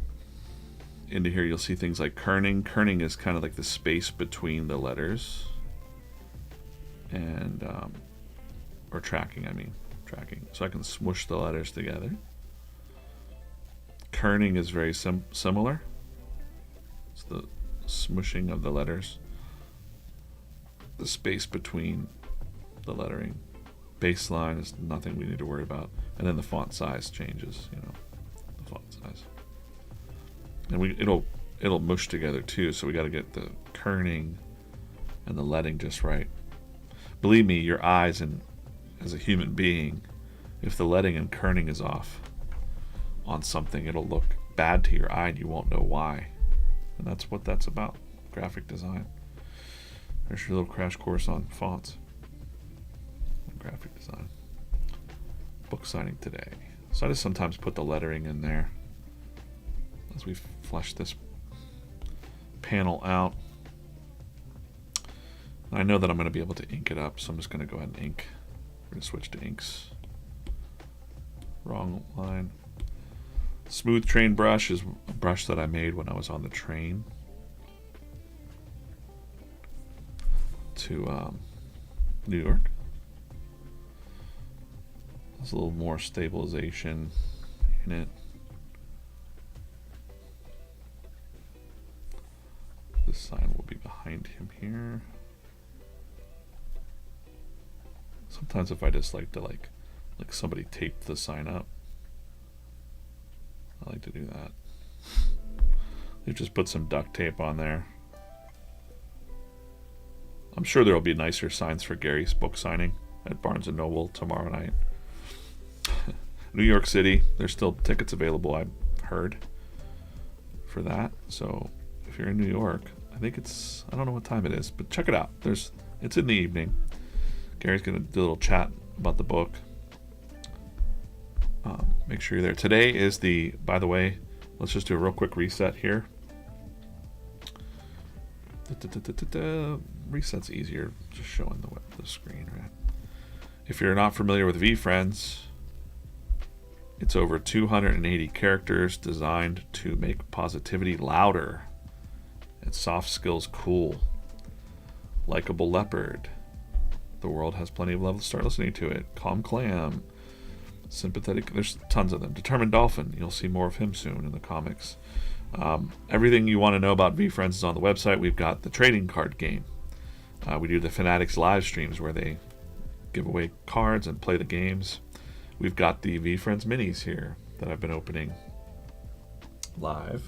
into here, you'll see things like kerning. Kerning is kind of like the space between the letters. And, or tracking, I mean. Tracking. So I can smoosh the letters together. Kerning is very similar. It's the smushing of the letters. The space between the lettering. Baseline is nothing we need to worry about. And then the font size changes, the font size. And it'll mush together too, so we got to get the kerning and the leading just right. Believe me, your eyes and as a human being, if the leading and kerning is off on something, it'll look bad to your eye and you won't know why. And that's what that's about, graphic design. There's your little crash course on fonts and graphic design. Book signing today. So I just sometimes put the lettering in there as we flesh this panel out. And I know that I'm going to be able to ink it up, so I'm just going to go ahead and ink. We're going to switch to inks. Wrong line. Smooth train brush is a brush that I made when I was on the train to New York. There's a little more stabilization in it. This sign will be behind him here. Sometimes if I just like to like somebody taped the sign up, I like to do that. They just put some duct tape on there. I'm sure there'll be nicer signs for Gary's book signing at Barnes & Noble tomorrow night. New York City, there's still tickets available, I've heard, for that. So if you're in New York, I think it's, I don't know what time it is, but check it out. It's in the evening. Gary's going to do a little chat about the book. Make sure you're there. Today is by the way, let's just do a real quick reset here. Reset's easier, just showing the screen, right? If you're not familiar with VeeFriends, it's over 280 characters designed to make positivity louder and soft skills cool. Likeable leopard. The world has plenty of love. Start listening to it. Calm clam. Sympathetic. There's tons of them. Determined dolphin. You'll see more of him soon in the comics. Everything you want to know about VeeFriends is on the website. We've got the trading card game. We do the Fanatics live streams where they give away cards and play the games. We've got the VeeFriends minis here that I've been opening live.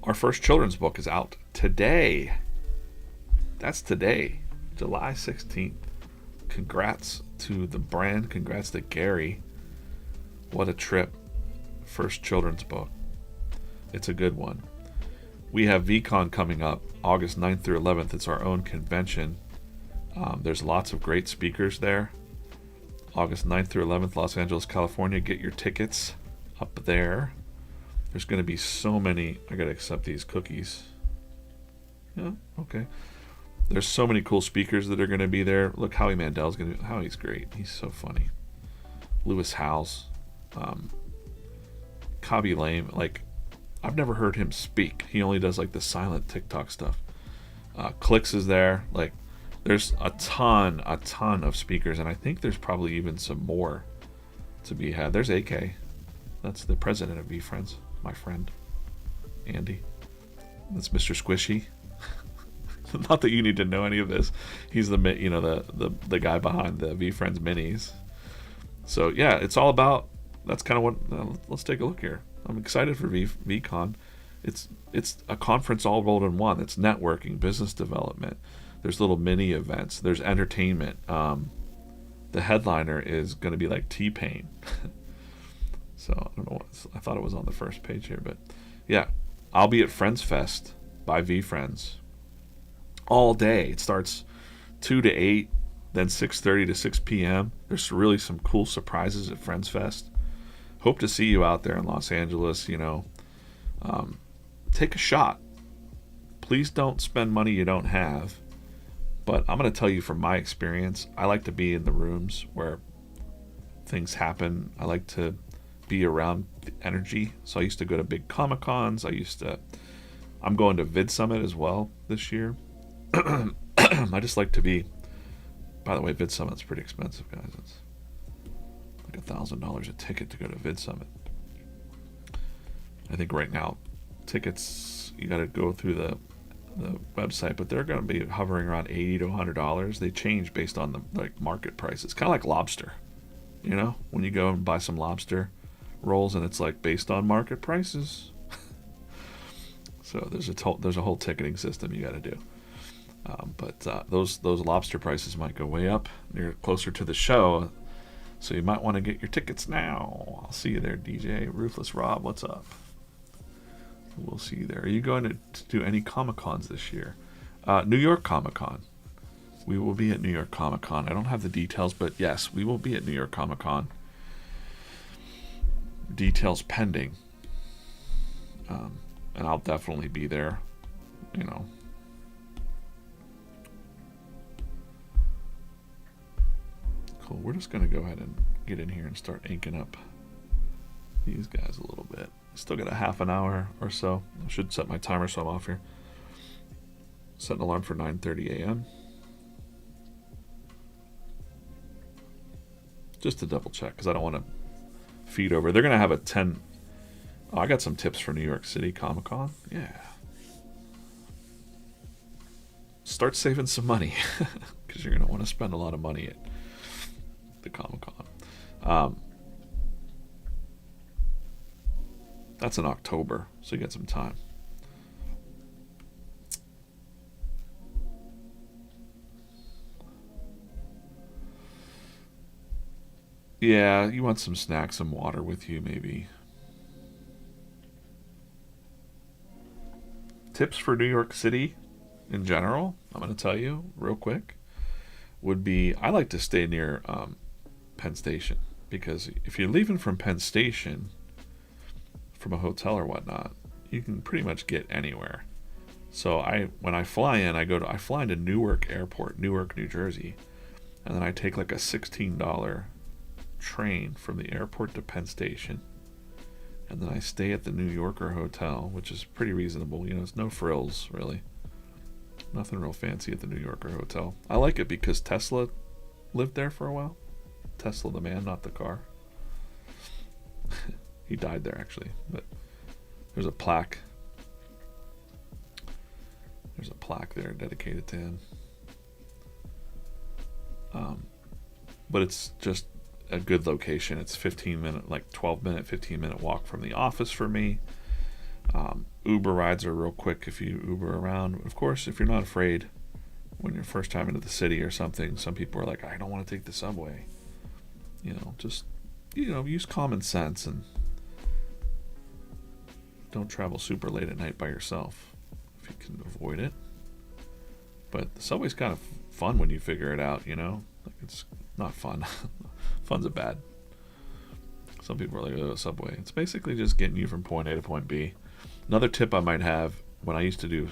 Our first children's book is out today. That's today, July 16th. Congrats to the brand. Congrats to Gary. What a trip. First children's book. It's a good one. We have VCon coming up August 9th through 11th. It's our own convention. There's lots of great speakers there. August 9th through 11th, Los Angeles, California. Get your tickets up there. There's going to be so many. I got to accept these cookies. Yeah, okay. There's so many cool speakers that are going to be there. Look, Howie Mandel's going to. Howie's great. He's so funny. Lewis Howes, Kabi Lame. Like, I've never heard him speak. He only does like the silent TikTok stuff. Clicks is there. Like, there's a ton of speakers, and I think there's probably even some more to be had. There's AK. That's the president of VeeFriends, my friend, Andy. That's Mr. Squishy. Not that you need to know any of this. He's the guy behind the VeeFriends minis. So yeah, it's all about. That's kind of what. Let's take a look here. I'm excited for VCon. It's a conference all rolled in one. It's networking, business development. There's little mini events. There's entertainment. The headliner is going to be like T-Pain. So I don't know. I thought it was on the first page here, but yeah, I'll be at Friends Fest by VeeFriends all day. It starts 2 to 8, then 6:30 to 6 p.m. There's really some cool surprises at Friends Fest. Hope to see you out there in Los Angeles. Take a shot. Please don't spend money you don't have. But I'm going to tell you from my experience, I like to be in the rooms where things happen. I like to be around the energy. So I used to go to big Comic Cons. I'm going to Vid Summit as well this year. I just like to be, by the way, Vid Summit's pretty expensive, guys. It's like $1,000 a ticket to go to Vid Summit. I think right now, tickets, you got to go through the website, but they're going to be hovering around $80 to $100. They change based on the market price. It's kind of like lobster, when you go and buy some lobster rolls, and it's like based on market prices. So there's a whole ticketing system you got to do. But those lobster prices might go way up. You're closer to the show, so you might want to get your tickets now. I'll see you there, DJ Ruthless Rob. What's up? We'll see you there. Are you going to do any Comic Cons this year? New York Comic Con. We will be at New York Comic Con. I don't have the details, but yes, we will be at New York Comic Con. Details pending. And I'll definitely be there. Cool. We're just going to go ahead and get in here and start inking up these guys a little bit. Still got a half an hour or so. I should set my timer so I'm off here. Set an alarm for 9:30 a.m. Just to double check, because I don't want to feed over. They're going to have a 10... Oh, I got some tips for New York City Comic Con. Yeah. Start saving some money, because you're going to want to spend a lot of money at the Comic Con. That's in October, so you get some time. Yeah, you want some snacks, some water with you, maybe. Tips for New York City in general, I'm going to tell you real quick, would be I like to stay near Penn Station, because if you're leaving from Penn Station from a hotel or whatnot, you can pretty much get anywhere. So when I fly in, I fly into Newark Airport, Newark, New Jersey, and then I take like a $16 train from the airport to Penn Station, and then I stay at the New Yorker Hotel, which is pretty reasonable. It's no frills, really. Nothing real fancy at the New Yorker Hotel. I like it because Tesla lived there for a while. Tesla the man, not the car. He died there, actually, but there's a plaque. There's a plaque there dedicated to him. But it's just a good location. It's 12-minute, 15-minute walk from the office for me. Uber rides are real quick if you Uber around. Of course, if you're not afraid when you're first time into the city or something, some people are like, I don't want to take the subway. Just use common sense and don't travel super late at night by yourself if you can avoid it. But the subway's kind of fun when you figure it out, you know? Like, it's not fun. Fun's a bad. Some people are like, oh, subway. It's basically just getting you from point A to point B. Another tip I might have when I used to do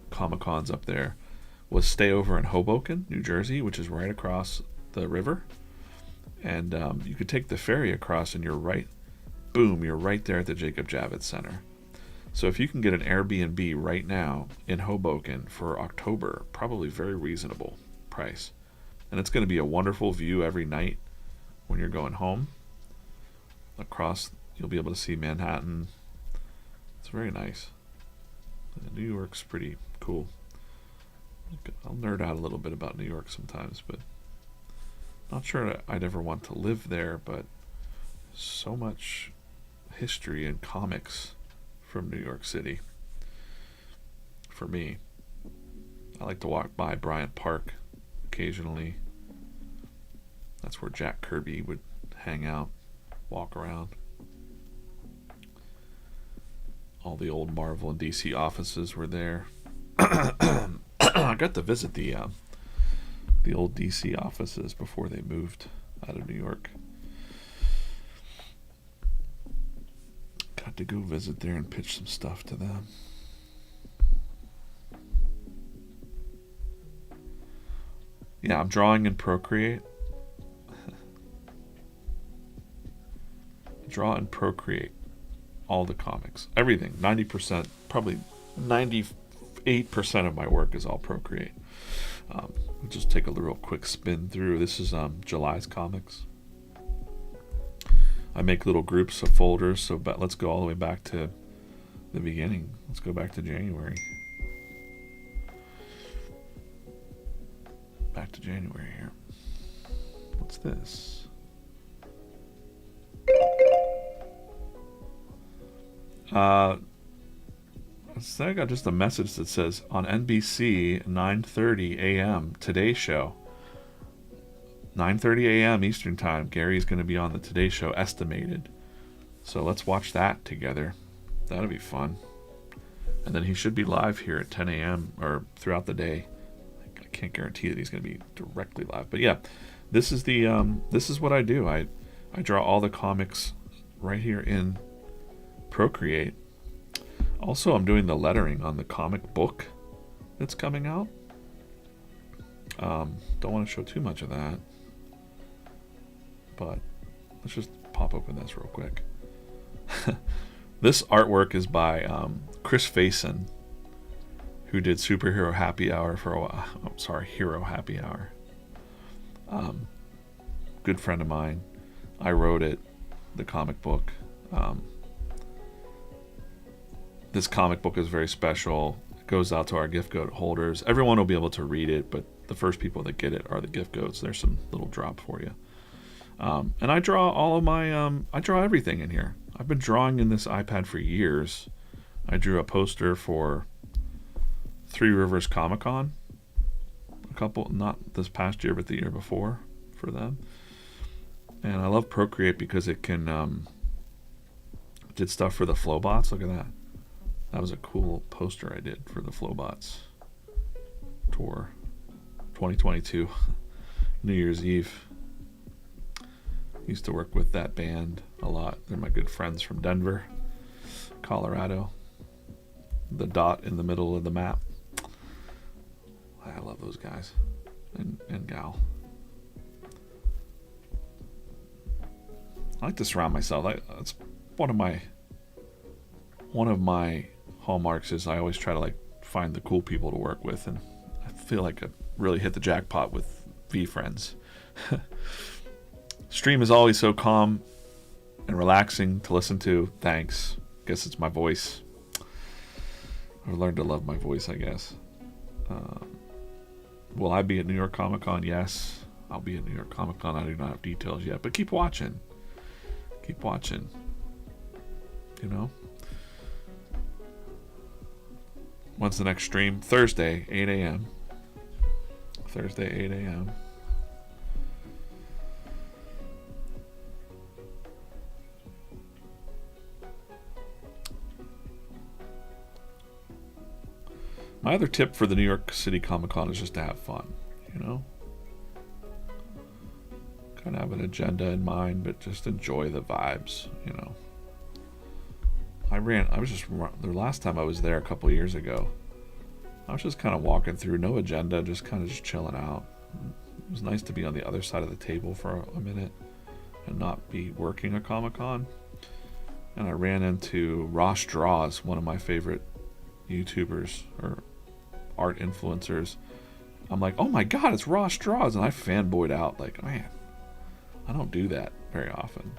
Comic-Cons up there was stay over in Hoboken, New Jersey, which is right across the river. And you could take the ferry across and you're right there at the Jacob Javits Center. So if you can get an Airbnb right now in Hoboken for October, probably very reasonable price. And it's going to be a wonderful view every night when you're going home. Across, you'll be able to see Manhattan. It's very nice. New York's pretty cool. I'll nerd out a little bit about New York sometimes, but not sure I'd ever want to live there, but so much history and comics from New York City. For me, I like to walk by Bryant Park occasionally. That's where Jack Kirby would hang out, walk around. All the old Marvel and DC offices were there. I got to visit the old DC offices before they moved out of New York. Got to go visit there and pitch some stuff to them. Yeah, I'm drawing in Procreate. Draw and Procreate all the comics. Everything. 90%, probably 98% of my work is all Procreate. I'll just take a real quick spin through. This is July's comics. I make little groups of folders, so let's go all the way back to the beginning. Let's go back to January. Back to January here. What's this? So I got just a message that says on NBC 9:30 a.m. Today Show. 9:30 a.m. Eastern Time. Gary's going to be on the Today Show estimated. So let's watch that together. That'll be fun. And then he should be live here at 10 a.m. or throughout the day. I can't guarantee that he's going to be directly live, but yeah, this is what I do. I draw all the comics right here in Procreate. Also, I'm doing the lettering on the comic book that's coming out. Don't want to show too much of that, but let's just pop open this real quick. This artwork is by Chris Faison, who did Superhero Happy Hour for a while. Oh, sorry, Hero Happy Hour. Good friend of mine. I wrote it, the comic book. This comic book is very special. It goes out to our gift code holders. Everyone will be able to read it, but the first people that get it are the gift codes. There's some little drop for you. And I draw all of my, I draw everything in here. I've been drawing in this iPad for years. I drew a poster for Three Rivers Comic Con. A couple, not this past year, but the year before for them. And I love Procreate because it can, did stuff for the Flowbots. Look at that. That was a cool poster I did for the Flowbots tour 2022, New Year's Eve. Used to work with that band a lot. They're my good friends from Denver, Colorado. The dot in the middle of the map. I love those guys and gal. I like to surround myself. That's one of my hallmarks is I always try to find the cool people to work with, and I feel like I really hit the jackpot with VeeFriends. Stream is always so calm and relaxing to listen to. Thanks. Guess it's my voice. I've learned to love my voice, I guess. Will I be at New York Comic Con? Yes, I'll be at New York Comic Con. I do not have details yet, but keep watching. Keep watching. You know? When's the next stream? Thursday, 8 a.m. Thursday, 8 a.m. My other tip for the New York City Comic Con is just to have fun, you know? Kind of have an agenda in mind, but just enjoy the vibes, you know? The last time I was there a couple years ago, I was just kind of walking through, no agenda, just kind of just chilling out. It was nice to be on the other side of the table for a minute and not be working a Comic-Con. And I ran into Ross Draws, one of my favorite YouTubers or art influencers. I'm like, oh my god, it's Ross Draws, and I fanboyed out like, man, I don't do that very often.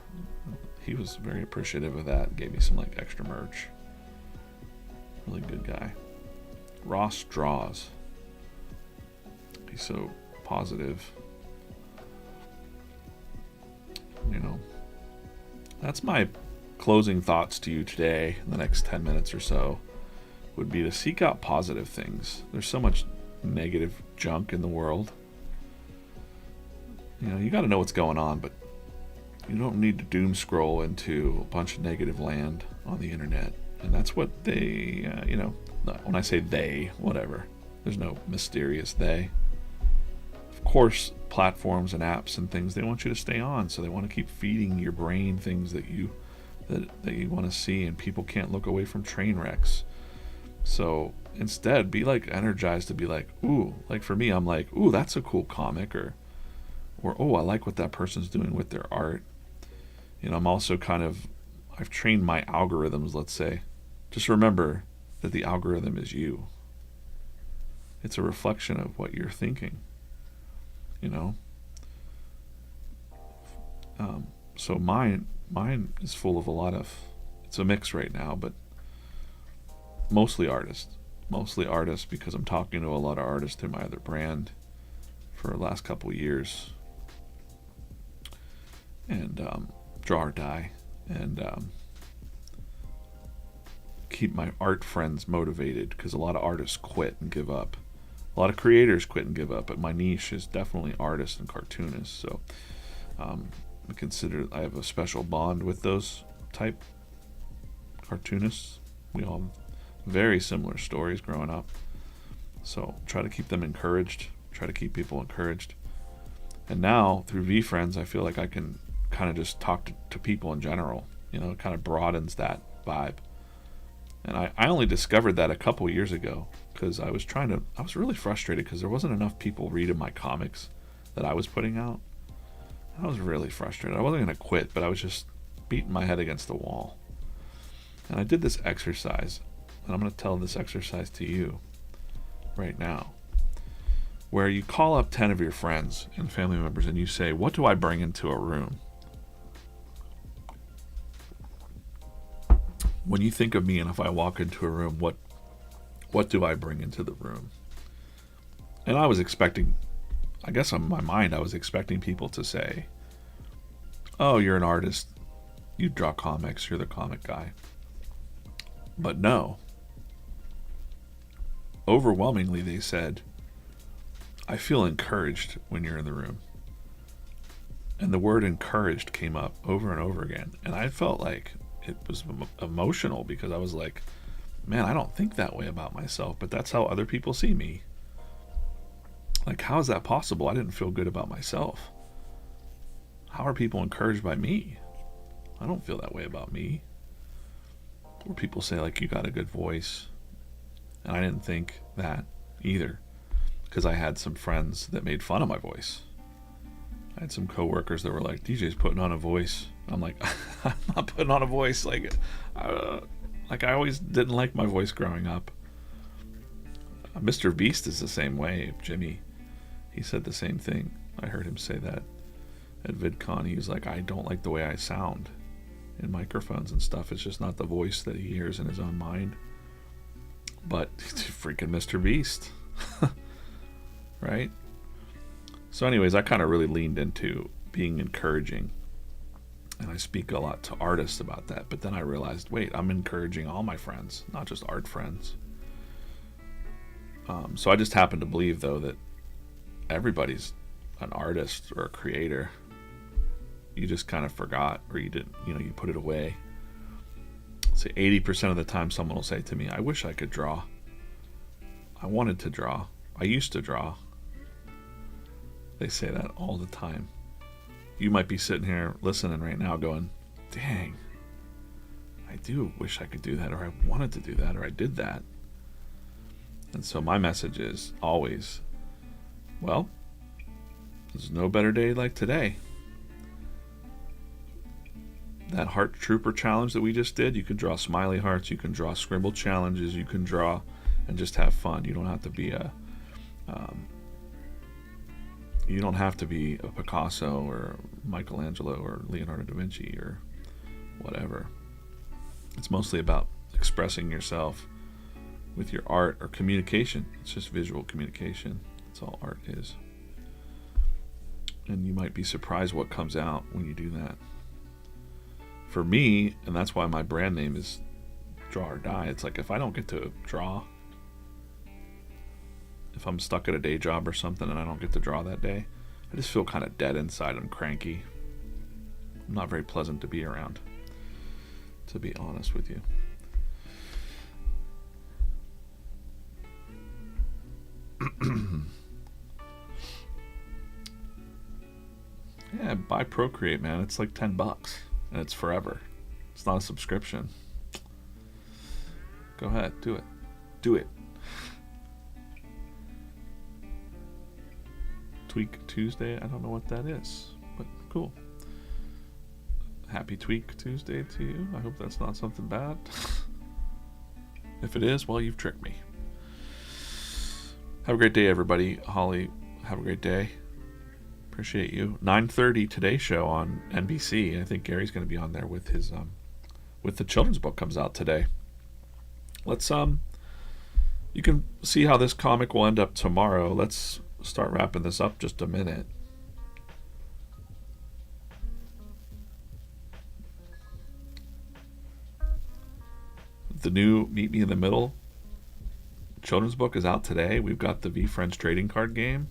He was very appreciative of that, gave me some like extra merch. Really good guy. Ross Draws. He's so positive. You know, that's my closing thoughts to you today in the next 10 minutes or so, would be to seek out positive things. There's so much negative junk in the world. You know, you got to know what's going on, but you don't need to doom scroll into a bunch of negative land on the internet. And that's what they, you know, when I say they, whatever, there's no mysterious they. Of course, platforms and apps and things, they want you to stay on, so they want to keep feeding your brain things that you want to see, and people can't look away from train wrecks. So instead, be like energized to be like, ooh, like for me, I'm like, ooh, that's a cool comic, or oh, I like what that person's doing with their art. You know, I'm also I've trained my algorithms, let's say. Just remember that the algorithm is you. It's a reflection of what you're thinking, you know. So mine is full of it's a mix right now, but mostly artists because I'm talking to a lot of artists through my other brand for the last couple of years, and draw or die, and keep my art friends motivated, because a lot of artists quit and give up. A lot of creators quit and give up, but my niche is definitely artists and cartoonists. So I have a special bond with those type cartoonists. We all have very similar stories growing up, so try to keep them encouraged, try to keep people encouraged. And now through VeeFriends, I feel like I can kind of just talk to people in general. You know, it kind of broadens that vibe. And I only discovered that a couple years ago, because I was really frustrated because there wasn't enough people reading my comics that I was putting out. I was really frustrated. I wasn't going to quit, but I was just beating my head against the wall. And I did this exercise, and I'm going to tell this exercise to you right now, where you call up 10 of your friends and family members and you say, what do I bring into a room? When you think of me, and if I walk into a room, what do I bring into the room? And I was expecting, I guess in my mind, I was expecting people to say, oh, you're an artist, you draw comics, you're the comic guy. But no. Overwhelmingly, they said, I feel encouraged when you're in the room. And the word encouraged came up over and over again. And I felt like it was emotional, because I was like, man, I don't think that way about myself, but that's how other people see me. Like, how is that possible? I didn't feel good about myself. How are people encouraged by me? I don't feel that way about me. Or people say, like, you got a good voice. And I didn't think that either, because I had some friends that made fun of my voice. I had some coworkers that were like, DJ's putting on a voice. I'm like, I'm not putting on a voice. Like I always didn't like my voice growing up. Mr. Beast is the same way. Jimmy, he said the same thing. I heard him say that at VidCon. He was like, I don't like the way I sound in microphones and stuff. It's just not the voice that he hears in his own mind. But it's freaking Mr. Beast. Right? So anyways, I kind of really leaned into being encouraging. And I speak a lot to artists about that. But then I realized, wait, I'm encouraging all my friends, not just art friends. So I just happen to believe, though, that everybody's an artist or a creator. You just kind of forgot, or you didn't, you put it away. Say 80% of the time someone will say to me, I wish I could draw. I wanted to draw. I used to draw. They say that all the time. You might be sitting here listening right now going, dang, I do wish I could do that, or I wanted to do that, or I did that. And so my message is always, well, there's no better day like today. That Heart Trooper challenge that we just did, you can draw smiley hearts, you can draw scribble challenges, you can draw and just have fun. You don't have to be a Picasso or Michelangelo or Leonardo da Vinci or whatever. It's mostly about expressing yourself with your art or communication. It's just visual communication. That's all art is. And you might be surprised what comes out when you do that. For me, and that's why my brand name is Draw or Die, it's like if I don't get to draw, if I'm stuck at a day job or something and I don't get to draw that day, I just feel kind of dead inside. I'm cranky. I'm not very pleasant to be around, to be honest with you. Yeah, buy Procreate, man. It's like $10 and it's forever. It's not a subscription. Go ahead, do it. Do it. Tweak Tuesday, I don't know what that is, but cool. Happy Tweak Tuesday to you. I hope that's not something bad. If it is, well, you've tricked me. Have a great day, everybody. Holly, have a great day. Appreciate you. 9:30 Today Show on NBC. I think Gary's going to be on there with his with the children's book comes out today. Let's you can see how this comic will end up tomorrow. Let's start wrapping this up just a minute. The new Meet Me in the Middle children's book is out today. We've got the VeeFriends trading card game.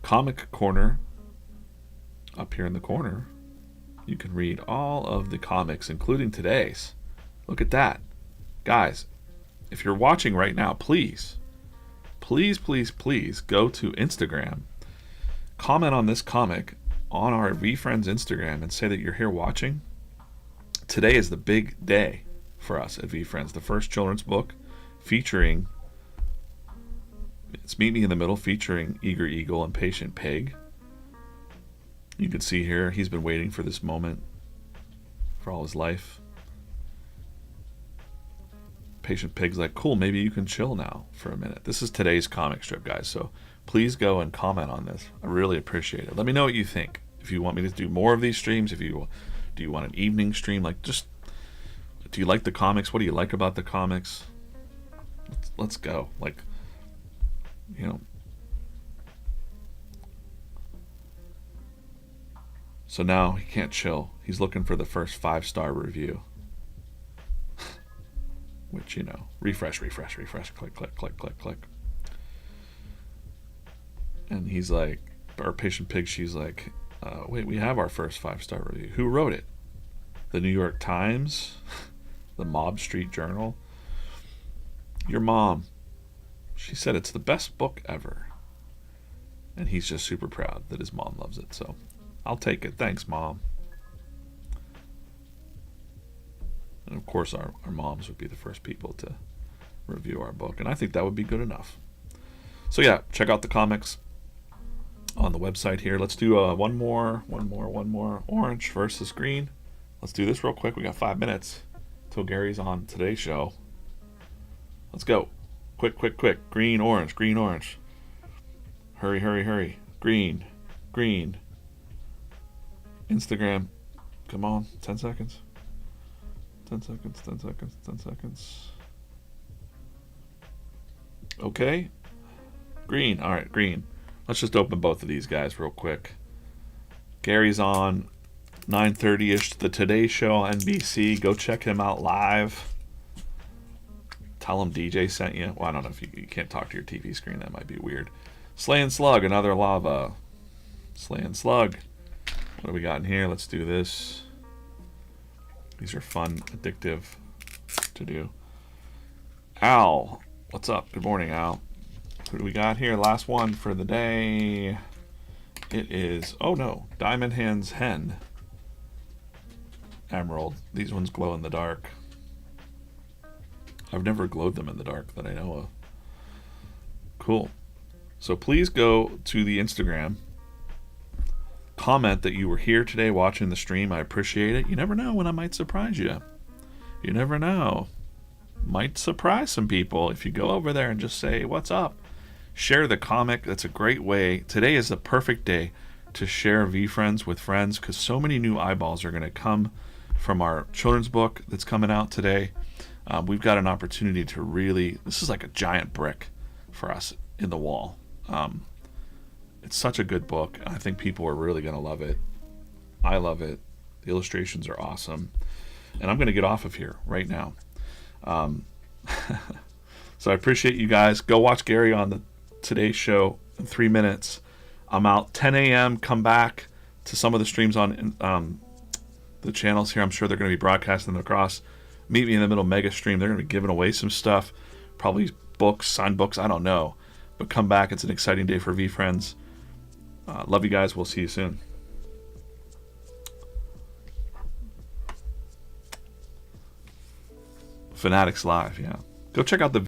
Comic Corner up here in the corner. You can read all of the comics, including today's. Look at that. Guys, if you're watching right now, please go to Instagram, comment on this comic on our VeeFriends Instagram and say that you're here watching. Today is the big day for us at VeeFriends. The first children's book featuring, it's Meet Me in the Middle, featuring Eager Eagle and Patient Pig. You can see here, he's been waiting for this moment for all his life. Patient Pig's like, cool, maybe you can chill now for a minute. This is today's comic strip, guys, so please go and comment on this. I really appreciate it. Let me know what you think. If you want me to do more of these streams, do you want an evening stream? Like, just, do you like the comics? What do you like about the comics? Let's go. Like, you know. So now he can't chill. He's looking for the first 5-star review. Which, you know, refresh, click. And he's like, our Patient Pig, she's like, wait, we have our first 5-star review. Who wrote it? The New York Times? The Mob Street Journal? Your mom. She said it's the best book ever. And he's just super proud that his mom loves it. So I'll take it. Thanks, Mom. And of course, our moms would be the first people to review our book. And I think that would be good enough. So yeah, check out the comics on the website here. Let's do one more. Orange versus green. Let's do this real quick. We got 5 minutes till Gary's on today's show. Let's go. Quick. Green, orange. Hurry. Green. Instagram. Come on. 10 seconds. 10 seconds. Okay. Green. All right, green. Let's just open both of these guys real quick. Gary's on 9:30ish, the Today Show on NBC. Go check him out live. Tell him DJ sent you. Well, I don't know if you can't talk to your TV screen. That might be weird. Slay and Slug, another lava. Slay and Slug. What do we got in here? Let's do this. These are fun, addictive to do. Owl. What's up? Good morning, Al. Who do we got here? Last one for the day. It is, oh no, Diamond Hands Hen. Emerald. These ones glow in the dark. I've never glowed them in the dark that I know of. Cool. So please go to the Instagram. Comment that you were here today watching the stream. I appreciate it. You never know when I might surprise you. You never know. Might surprise some people if you go over there and just say, what's up? Share the comic. That's a great way. Today is the perfect day to share VeeFriends with friends because so many new eyeballs are going to come from our children's book that's coming out today. We've got an opportunity to really, this is like a giant brick for us in the wall. It's such a good book. I think people are really going to love it. I love it. The illustrations are awesome. And I'm going to get off of here right now. So I appreciate you guys. Go watch Gary on the Today Show in 3 minutes. I'm out 10 a.m. Come back to some of the streams on the channels here. I'm sure they're going to be broadcasting them across. Meet me in the middle mega stream. They're going to be giving away some stuff. Probably books, signed books. I don't know. But come back. It's an exciting day for VeeFriends. Love you guys. We'll see you soon. Fanatics Live, yeah. Go check out the